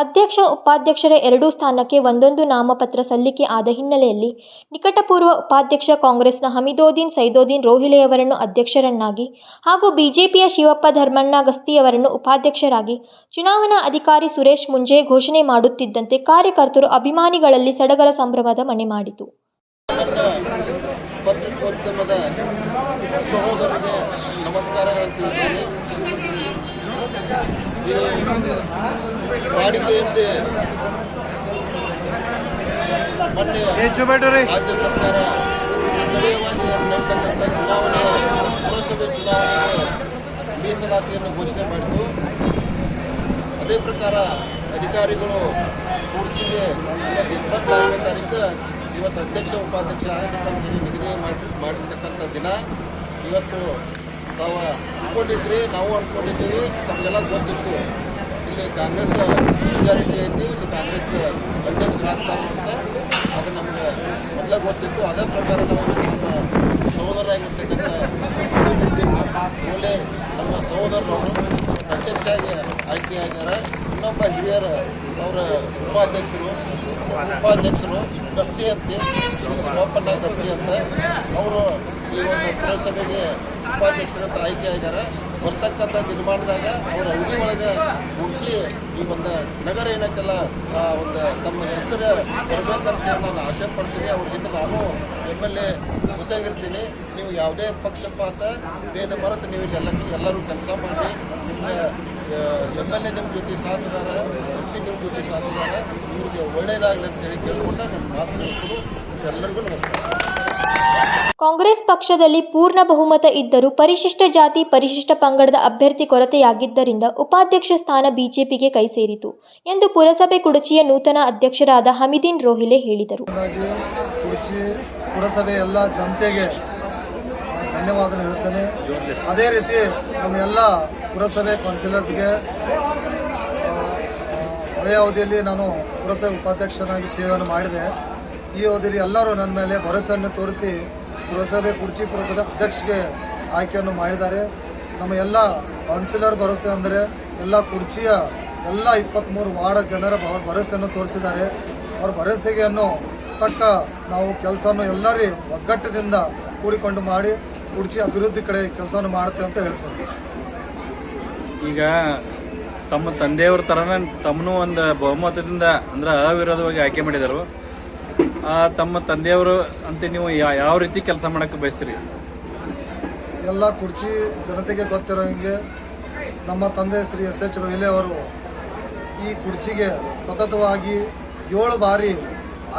ಅಧ್ಯಕ್ಷ ಉಪಾಧ್ಯಕ್ಷರ 2 ಸ್ಥಾನಕ್ಕೆ ಒಂದೊಂದು ನಾಮಪತ್ರ ಸಲ್ಲಿಕೆ ಆದ ಹಿನ್ನೆಲೆಯಲ್ಲಿ ನಿಕಟಪೂರ್ವ ಉಪಾಧ್ಯಕ್ಷ ಕಾಂಗ್ರೆಸ್ನ ಹಮೀದೋದ್ದೀನ್ ಸೈದೋದ್ದೀನ್ ರೋಹಿಲೆಯವರನ್ನು ಅಧ್ಯಕ್ಷರನ್ನಾಗಿ ಹಾಗೂ ಬಿಜೆಪಿಯ ಶಿವಪ್ಪ ಧರ್ಮಣ್ಣ ಗಸ್ತಿಯವರನ್ನು ಉಪಾಧ್ಯಕ್ಷರಾಗಿ ಚುನಾವಣಾ ಅಧಿಕಾರಿ ಸುರೇಶ್ ಮುಂಜೆ ಘೋಷಣೆ ಮಾಡುತ್ತಿದ್ದಂತೆ ಕಾರ್ಯಕರ್ತರು ಅಭಿಮಾನಿಗಳಲ್ಲಿ ಸಡಗರ ಸಂಭ್ರಮದ ಮನೆ ಮಾಡಿತು. ಪತ್ರಿಕೋದ್ಯಮದ ಸಹೋದರರಿಗೆ ನಮಸ್ಕಾರಗಳನ್ನು ತಿಳಿಸ್ತೀನಿ. ವಾಡಿಕೆಯಂತೆ ಮೊನ್ನೆ ರಾಜ್ಯ ಸರ್ಕಾರ ಸ್ಥಳೀಯವಾಗಿ ನಡೆತಕ್ಕಂಥ ಚುನಾವಣೆ ಪುರಸಭೆ ಚುನಾವಣೆಗೆ ಮೀಸಲಾತಿಯನ್ನು ಘೋಷಣೆ ಮಾಡಿತು. ಅದೇ ಪ್ರಕಾರ ಅಧಿಕಾರಿಗಳು ಕುರ್ಚಿಗೆ 26ನೇ ತಾರೀಕು ಇವತ್ತು ಅಧ್ಯಕ್ಷ ಉಪಾಧ್ಯಕ್ಷ ಆಗತಕ್ಕಂಥ ನಿಗದಿ ಮಾಡಿರ್ತಕ್ಕಂಥ ದಿನ. ಇವತ್ತು ತಾವು ಅಂದ್ಕೊಂಡಿದ್ರಿ, ನಾವು ಅಂದ್ಕೊಂಡಿದ್ದೀವಿ, ನಮಗೆಲ್ಲ ಗೊತ್ತಿತ್ತು ಇಲ್ಲಿ ಕಾಂಗ್ರೆಸ್ ಮೆಜಾರಿಟಿ ಐತಿ, ಇಲ್ಲಿ ಕಾಂಗ್ರೆಸ್ ಅಧ್ಯಕ್ಷರಾಗ್ತಾರೆ ಅಂತ. ಅದು ನಮಗೆ ಮೊದಲೇ ಗೊತ್ತಿತ್ತು. ಅದೇ ಪ್ರಕಾರ ನಾವು ನಮ್ಮ ಸಹೋದರಾಗಿರ್ತಕ್ಕಂಥ ಮೂಲೆ ನಮ್ಮ ಸಹೋದರರು ಅಧ್ಯಕ್ಷರಾಗಿ ಆಯ್ಕೆಯಾಗ್ಯಾರ. ಇನ್ನೊಬ್ಬ ಹಿರಿಯರು ಅವರ ಉಪಾಧ್ಯಕ್ಷರು ಉಪಾಧ್ಯಕ್ಷರು ಗಸ್ತಿ ಅಂತ ಸೋಪಣ್ಣ ಗಸ್ತಿ ಅಂತ ಅವರು ಈ ಒಂದು ಪುರಸಭೆಗೆ ಉಪಾಧ್ಯಕ್ಷರಂತ ಆಯ್ಕೆ ಆಗಿದ್ದಾರೆ. ಬರ್ತಕ್ಕಂಥ ನಿರ್ಮಾಣದಾಗ ಅವರ ಅವಧಿ ಒಳಗೆ ಮುಗಿಸಿ ಈ ಒಂದು ನಗರ ಏನೈತಲ್ಲ ಒಂದು ತಮ್ಮ ಹೆಸರು ಬರಬೇಕಂತ ನಾನು ಆಸೆ ಪಡ್ತೀನಿ. ಅವ್ರಿಗಿಂತ ನಾನು MLA ಜೊತೆಗಿರ್ತೀನಿ. ನೀವು ಯಾವುದೇ ಪಕ್ಷಪಾತ ಭೇದ ಮರೆತು ನೀವು ಎಲ್ಲರೂ ಕೆಲಸ ಮಾಡಿ ನಿಮ್ಮ MLA ನಿಮ್ಮ ಜೊತೆ ಸಾಥಿದಾರ, MP ನಿಮ್ಮ ಜೊತೆ ಸಾಥಿದಾರ, ಇವ್ರಿಗೆ ಒಳ್ಳೆಯದಾಗಲಿ ಅಂತ ಹೇಳಿ ಕೇಳಿಕೊಂಡು ನಾನು ಮಾತು ಮುಗಿಸ್ಕೊಂಡು ಎಲ್ಲರಿಗೂ ನಮಸ್ಕಾರ. ಕಾಂಗ್ರೆಸ್ ಪಕ್ಷದಲ್ಲಿ ಪೂರ್ಣ ಬಹುಮತ ಇದ್ದರೂ ಪರಿಶಿಷ್ಟ ಜಾತಿ ಪರಿಶಿಷ್ಟ ಪಂಗಡದ ಅಭ್ಯರ್ಥಿ ಕೊರತೆಯಾಗಿದ್ದರಿಂದ ಉಪಾಧ್ಯಕ್ಷ ಸ್ಥಾನ ಬಿಜೆಪಿಗೆ ಕೈ ಸೇರಿತು ಎಂದು ಪುರಸಭೆ ಕುಡಚಿಯ ನೂತನ ಅಧ್ಯಕ್ಷರಾದ ಹಮೀದಿನ್ ರೋಹಿಲೆ ಹೇಳಿದರು. ಕುಡಚಿ ಪುರಸಭೆ ಎಲ್ಲ ಜನತೆಗೆ ಧನ್ಯವಾದ ಹೇಳ್ತೇನೆ. ಅದೇ ರೀತಿ ನಮ್ಮ ಎಲ್ಲ ಪುರಸಭೆ ಕೌನ್ಸಿಲರ್ಸ್ಗೆ ಹಳೆಯ ಅವಧಿಯಲ್ಲಿ ನಾನು ಪುರಸಭೆ ಉಪಾಧ್ಯಕ್ಷನಾಗಿ ಸೇವೆಯನ್ನು ಮಾಡಿದೆ. ಈ ಅವಧಿಯಲ್ಲಿ ಎಲ್ಲರೂ ನನ್ನ ಮೇಲೆ ಭರವಸೆಯನ್ನು ತೋರಿಸಿ ಪುರಸಭೆ ಕುಡಚಿ ಪುರಸಭೆ ಅಧ್ಯಕ್ಷಗೆ ಆಯ್ಕೆಯನ್ನು ಮಾಡಿದ್ದಾರೆ. ನಮ್ಮ ಎಲ್ಲ ಕೌನ್ಸಿಲರ್ ಭರವಸೆ ಅಂದರೆ ಎಲ್ಲ ಕುಡಚಿಯ ಎಲ್ಲ 23 ವಾರ್ಡ್ ಜನರ ಭರವಸೆಯನ್ನು ತೋರಿಸಿದ್ದಾರೆ. ಅವರ ಭರವಸೆಯನ್ನು ತಕ್ಕ ನಾವು ಕೆಲಸವನ್ನು ಎಲ್ಲರೂ ಒಗ್ಗಟ್ಟದಿಂದ ಕೂಡಿಕೊಂಡು ಮಾಡಿ ಕುಡಚಿ ಅಭಿವೃದ್ಧಿ ಕಡೆ ಕೆಲಸವನ್ನು ಮಾಡುತ್ತೆ ಅಂತ ಹೇಳ್ತೇನೆ. ಈಗ ತಮ್ಮ ತಂದೆಯವ್ರ ಥರನೇ ತಮ್ಮನೂ ಒಂದು ಬಹುಮತದಿಂದ ಅಂದ್ರೆ ಅವಿರೋಧವಾಗಿ ಆಯ್ಕೆ ಮಾಡಿದರು. ತಮ್ಮ ತಂದೆಯವರು ಅಂತ ನೀವು ಯಾವ ರೀತಿ ಕೆಲಸ ಮಾಡೋಕ್ಕೆ ಬಯಸ್ತೀರಿ? ಎಲ್ಲ ಕುಡಚಿ ಜನತೆಗೆ ಗೊತ್ತಿರೋ ಹಾಗೆ ನಮ್ಮ ತಂದೆ ಶ್ರೀ S.H. ರೋಹಿಲೆ ಅವರು ಈ ಕುಡಚಿಗೆ ಸತತವಾಗಿ 7 ಬಾರಿ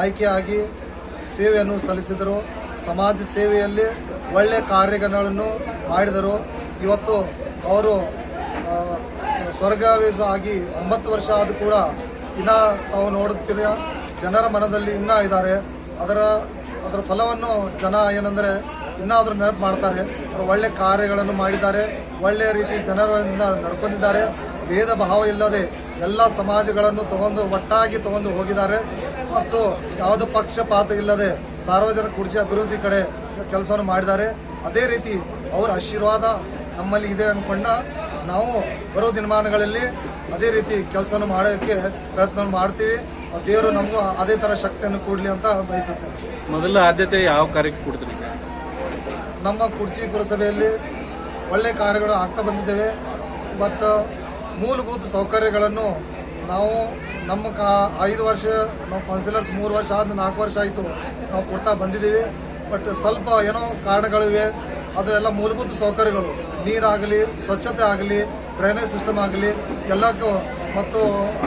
ಆಯ್ಕೆಯಾಗಿ ಸೇವೆಯನ್ನು ಸಲ್ಲಿಸಿದರು. ಸಮಾಜ ಸೇವೆಯಲ್ಲಿ ಒಳ್ಳೆಯ ಕಾರ್ಯಗಳನ್ನು ಮಾಡಿದರು. ಇವತ್ತು ಅವರು ಸ್ವರ್ಗವಾಸ ಆಗಿ 9 ವರ್ಷ ಆದರೂ ಕೂಡ ಇನ್ನೂ ತಾವು ನೋಡುತ್ತೀರ ಜನರ ಮನದಲ್ಲಿ ಇನ್ನೂ ಇದ್ದಾರೆ. ಅದರ ಫಲವನ್ನು ಜನ ಏನಂದರೆ ಇನ್ನಾದರೂ ನೆನಪು ಮಾಡ್ತಾರೆ. ಅವರು ಒಳ್ಳೆ ಕಾರ್ಯಗಳನ್ನು ಮಾಡಿದ್ದಾರೆ, ಒಳ್ಳೆಯ ರೀತಿ ಜನರಿಂದ ನಡ್ಕೊಂಡಿದ್ದಾರೆ. ಭೇದ ಭಾವ ಇಲ್ಲದೆ ಎಲ್ಲ ಸಮಾಜಗಳನ್ನು ಒಟ್ಟಾಗಿ ತಗೊಂಡು ಹೋಗಿದ್ದಾರೆ ಮತ್ತು ಯಾವುದೇ ಪಕ್ಷಪಾತ ಇಲ್ಲದೆ ಸಾರ್ವಜನಿಕ ಕುಡಚಿ ಅಭಿವೃದ್ಧಿ ಕಡೆ ಕೆಲಸವನ್ನು ಮಾಡಿದ್ದಾರೆ. ಅದೇ ರೀತಿ ಅವರ ಆಶೀರ್ವಾದ ನಮ್ಮಲ್ಲಿ ಇದೆ ಅಂದ್ಕೊಂಡ ನಾವು ಬರೋ ದಿನಮಾನಗಳಲ್ಲಿ ಅದೇ ರೀತಿ ಕೆಲಸವನ್ನು ಮಾಡೋಕ್ಕೆ ಪ್ರಯತ್ನ ಮಾಡ್ತೀವಿ. ದೇವರು ನಮಗೂ ಅದೇ ಥರ ಶಕ್ತಿಯನ್ನು ಕೊಡಲಿ ಅಂತ ಬಯಸುತ್ತೇನೆ. ಮೊದಲ ಆದ್ಯತೆ ಯಾವ ಕಾರ್ಯಕ್ಕೆ ಕೊಡ್ತೀರಿ? ನಮ್ಮ ಕುಡಚಿ ಪುರಸಭೆಯಲ್ಲಿ ಒಳ್ಳೆಯ ಕಾರ್ಯಗಳು ಆಗ್ತಾ ಬಂದಿದ್ದೇವೆ. ಬಟ್ ಮೂಲಭೂತ ಸೌಕರ್ಯಗಳನ್ನು ನಾವು ನಮ್ಮ 5 ವರ್ಷ ನಾವು ಕೌನ್ಸಿಲರ್ಸ್ 3 ವರ್ಷ ಆದ 4 ವರ್ಷ ಆಯಿತು ನಾವು ಕೊಡ್ತಾ ಬಂದಿದ್ದೀವಿ. ಬಟ್ ಸ್ವಲ್ಪ ಏನೋ ಕಾರಣಗಳಿವೆ. ಅದು ಎಲ್ಲ ಮೂಲಭೂತ ಸೌಕರ್ಯಗಳು, ನೀರಾಗಲಿ, ಸ್ವಚ್ಛತೆ ಆಗಲಿ, ಡ್ರೈನೇಜ್ ಸಿಸ್ಟಮ್ ಆಗಲಿ ಎಲ್ಲಕ್ಕೂ ಮತ್ತು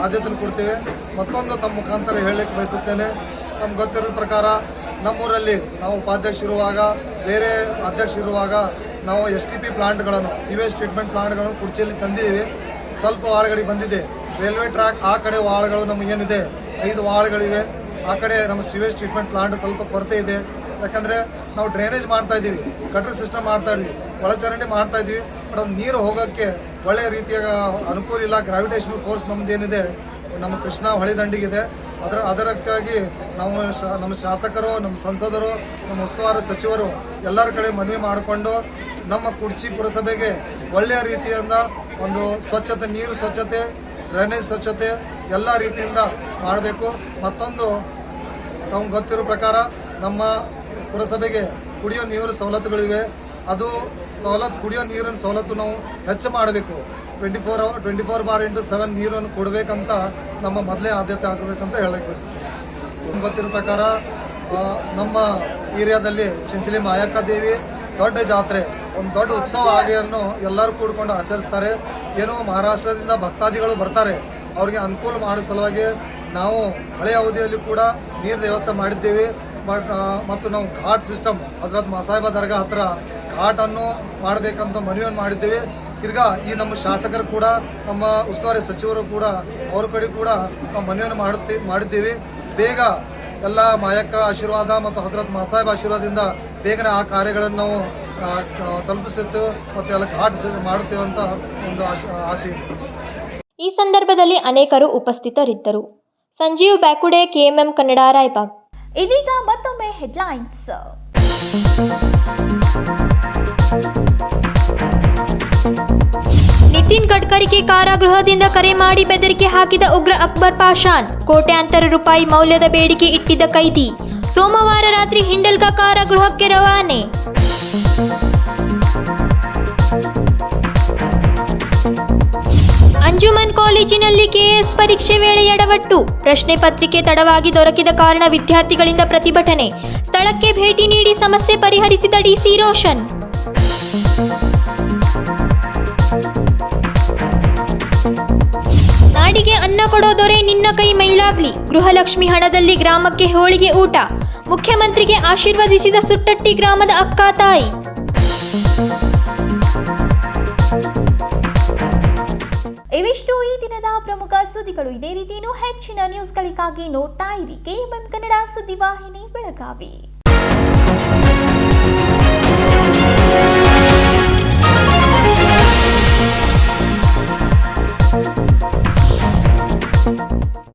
ಆದ್ಯತೆ ಕೊಡ್ತೀವಿ. ಮತ್ತೊಂದು ತಮ್ಮ ಮುಖಾಂತರ ಹೇಳಲಿಕ್ಕೆ ಬಯಸುತ್ತೇನೆ. ನಮ್ಗೆ ಗೊತ್ತಿರೋ ಪ್ರಕಾರ ನಮ್ಮೂರಲ್ಲಿ ನಾವು ಉಪಾಧ್ಯಕ್ಷರಿರುವಾಗ, ಬೇರೆ ಅಧ್ಯಕ್ಷರಿರುವಾಗ ನಾವು STP ಪ್ಲಾಂಟ್ಗಳನ್ನು, ಸಿವೇಜ್ ಟ್ರೀಟ್ಮೆಂಟ್ ಪ್ಲಾಂಟ್ಗಳನ್ನು ಕುಡಚಿಯಲ್ಲಿ ತಂದಿದ್ದೀವಿ. ಸ್ವಲ್ಪ ವಾಳ್ಗಳಿಗೆ ಬಂದಿದೆ. ರೈಲ್ವೆ ಟ್ರ್ಯಾಕ್ ಆ ಕಡೆ ವಾಳ್ಗಳು ನಮಗೇನಿದೆ 5 ವಾಳ್ಗಳಿವೆ. ಆ ಕಡೆ ನಮ್ಮ ಸಿವೇಜ್ ಟ್ರೀಟ್ಮೆಂಟ್ ಪ್ಲಾಂಟ್ ಸ್ವಲ್ಪ ಕೊರತೆ ಇದೆ. ಯಾಕಂದರೆ ನಾವು ಡ್ರೈನೇಜ್ ಮಾಡ್ತಾಯಿದ್ದೀವಿ, ಗಟರ್ ಸಿಸ್ಟಮ್ ಮಾಡ್ತಾಯಿದ್ವಿ, ಒಳಚರಂಡಿ ಮಾಡ್ತಾಯಿದ್ವಿ. ಬಟ್ ಅದು ನೀರು ಹೋಗೋಕ್ಕೆ ಒಳ್ಳೆಯ ರೀತಿಯ ಅನುಕೂಲ ಇಲ್ಲ. ಗ್ರಾವಿಟೇಷನಲ್ ಫೋರ್ಸ್ ನಮ್ಮದೇನಿದೆ ನಮ್ಮ ಕೃಷ್ಣ ಹೊಳೆ ದಂಡಿಗಿದೆ. ಅದಕ್ಕಾಗಿ ನಾವು ನಮ್ಮ ಶಾಸಕರು, ನಮ್ಮ ಸಂಸದರು, ನಮ್ಮ ಉಸ್ತುವಾರಿ ಸಚಿವರು ಎಲ್ಲರ ಕಡೆ ಮನವಿ ಮಾಡಿಕೊಂಡು ನಮ್ಮ ಕುಡಚಿ ಪುರಸಭೆಗೆ ಒಳ್ಳೆಯ ರೀತಿಯಿಂದ ಒಂದು ಸ್ವಚ್ಛತೆ, ನೀರು ಸ್ವಚ್ಛತೆ, ಡ್ರೈನೇಜ್ ಸ್ವಚ್ಛತೆ ಎಲ್ಲ ರೀತಿಯಿಂದ ಮಾಡಬೇಕು. ಮತ್ತೊಂದು ತಮ್ಗೆ ಗೊತ್ತಿರೋ ಪ್ರಕಾರ ನಮ್ಮ ಪುರಸಭೆಗೆ ಕುಡಿಯೋ ನೀರು ಸವಲತ್ತುಗಳಿವೆ. ಅದು ಕುಡಿಯೋ ನೀರಿನ ಸವಲತ್ತು ನಾವು ಹೆಚ್ಚು ಮಾಡಬೇಕು. 24/7 ನೀರನ್ನು ಕೊಡಬೇಕಂತ ನಮ್ಮ ಮೊದಲೇ ಆದ್ಯತೆ ಆಗಬೇಕಂತ ಹೇಳಕ್ಕೆ ಬಯಸ್ತೀವಿ. ಗೊತ್ತಿರೋ ಪ್ರಕಾರ ನಮ್ಮ ಏರಿಯಾದಲ್ಲಿ ಚಿಂಚಲಿ ಮಾಯಕ್ಕ ದೇವಿ ದೊಡ್ಡ ಜಾತ್ರೆ, ಒಂದು ದೊಡ್ಡ ಉತ್ಸವ ಆಗೆಯನ್ನು ಎಲ್ಲರೂ ಕೂಡ್ಕೊಂಡು ಆಚರಿಸ್ತಾರೆ. ಏನೋ ಮಹಾರಾಷ್ಟ್ರದಿಂದ ಭಕ್ತಾದಿಗಳು ಬರ್ತಾರೆ, ಅವ್ರಿಗೆ ಅನುಕೂಲ ಮಾಡೋ ಸಲುವಾಗಿ ನಾವು ಹಳೆಯ ಅವಧಿಯಲ್ಲಿ ಕೂಡ ನೀರಿನ ವ್ಯವಸ್ಥೆ ಮಾಡಿದ್ದೇವೆ. ಮತ್ತು ನಾವು ಘಾಟ್ ಸಿಸ್ಟಮ್ ಹಜರತ್ ಮಾಸಾಹಿಬ ದರ್ಗಾ ಹತ್ರ ಘಾಟನ್ನು ಮಾಡಬೇಕಂತ ಮನವಿಯನ್ನು ಮಾಡಿದ್ದೇವೆ. ತಿರ್ಗಾ ಈ ನಮ್ಮ ಶಾಸಕರು ಕೂಡ, ನಮ್ಮ ಉಸ್ತುವಾರಿ ಸಚಿವರು ಕೂಡ ಅವ್ರ ಕಡೆ ಕೂಡ ನಾವು ಮನವಿಯನ್ನು ಮಾಡಿದ್ದೀವಿ. ಬೇಗ ಎಲ್ಲ ಮಾಯಕ್ಕ ಆಶೀರ್ವಾದ ಮತ್ತು ಹಜರತ್ ಮಾಸಾಹಿಬ್ ಆಶೀರ್ವಾದದಿಂದ ಬೇಗನೆ ಆ ಕಾರ್ಯಗಳನ್ನು ನಾವು ತಲುಪಿಸುತ್ತೇವೆ ಮತ್ತು ಎಲ್ಲ ಘಾಟ್ ಮಾಡುತ್ತೇವೆ ಅಂತ ಒಂದು ಆಸೆ ಇದೆ. ಈ ಸಂದರ್ಭದಲ್ಲಿ ಅನೇಕರು ಉಪಸ್ಥಿತರಿದ್ದರು. ಸಂಜೀವ್ ಬ್ಯಾಕುಡೆ, KMM ಕನ್ನಡ, ರಾಯಬಾಗ್. ಇದೀಗ ಮತ್ತೊಮ್ಮೆ ಹೆಡ್ಲೈನ್ಸ್. ನಿತಿನ್ ಗಡ್ಕರಿಗೆ ಕಾರಾಗೃಹದಿಂದ ಕರೆ ಮಾಡಿ ಬೆದರಿಕೆ ಹಾಕಿದ ಉಗ್ರ ಅಕ್ಬರ್ ಪಾಷಾನ್. ಕೋಟ್ಯಾಂತರ ರೂಪಾಯಿ ಮೌಲ್ಯದ ಬೇಡಿಕೆ ಇಟ್ಟಿದ್ದ ಕೈದಿ ಸೋಮವಾರ ರಾತ್ರಿ ಹಿಂಡಲ್ಗಾ ಕಾರಾಗೃಹಕ್ಕೆ ರವಾನೆ. ಅಂಜುಮನ್ ಕಾಲೇಜಿನಲ್ಲಿ ಕೆಎಎಸ್ ಪರೀಕ್ಷೆ ವೇಳೆ ಎಡವಟ್ಟು. ಪ್ರಶ್ನೆ ಪತ್ರಿಕೆ ತಡವಾಗಿ ದೊರಕಿದ ಕಾರಣ ವಿದ್ಯಾರ್ಥಿಗಳಿಂದ ಪ್ರತಿಭಟನೆ. ಸ್ಥಳಕ್ಕೆ ಭೇಟಿ ನೀಡಿ ಸಮಸ್ಯೆ ಪರಿಹರಿಸಿದ ಡಿಸಿ ರೋಷನ್. ನಾಡಿಗೆ ಅನ್ನ ಕೊಡೋ ದೊರೆ ನಿನ್ನ ಕೈ ಮೈಲಾಗ್ಲಿ. ಗೃಹಲಕ್ಷ್ಮಿ ಹಣದಲ್ಲಿ ಗ್ರಾಮಕ್ಕೆ ಹೋಳಿಗೆ ಊಟ. ಮುಖ್ಯಮಂತ್ರಿಗೆ ಆಶೀರ್ವದಿಸಿದ ಸುಟ್ಟಟ್ಟಿ ಗ್ರಾಮದ ಅಕ್ಕ ತಾಯಿ. ಇವಿಷ್ಟು ಈ ದಿನದ ಪ್ರಮುಖ ಸುದ್ದಿಗಳು. ಇದೇ ರೀತಿ ಹೆಚ್ಚಿನ ನ್ಯೂಸ್ಗಳಿಗಾಗಿ ನೋಡ್ತಾ ಇರಿ KMM ಕನ್ನಡ ಸುದ್ದಿವಾಹಿನಿ ಬೆಳಗಾವಿ.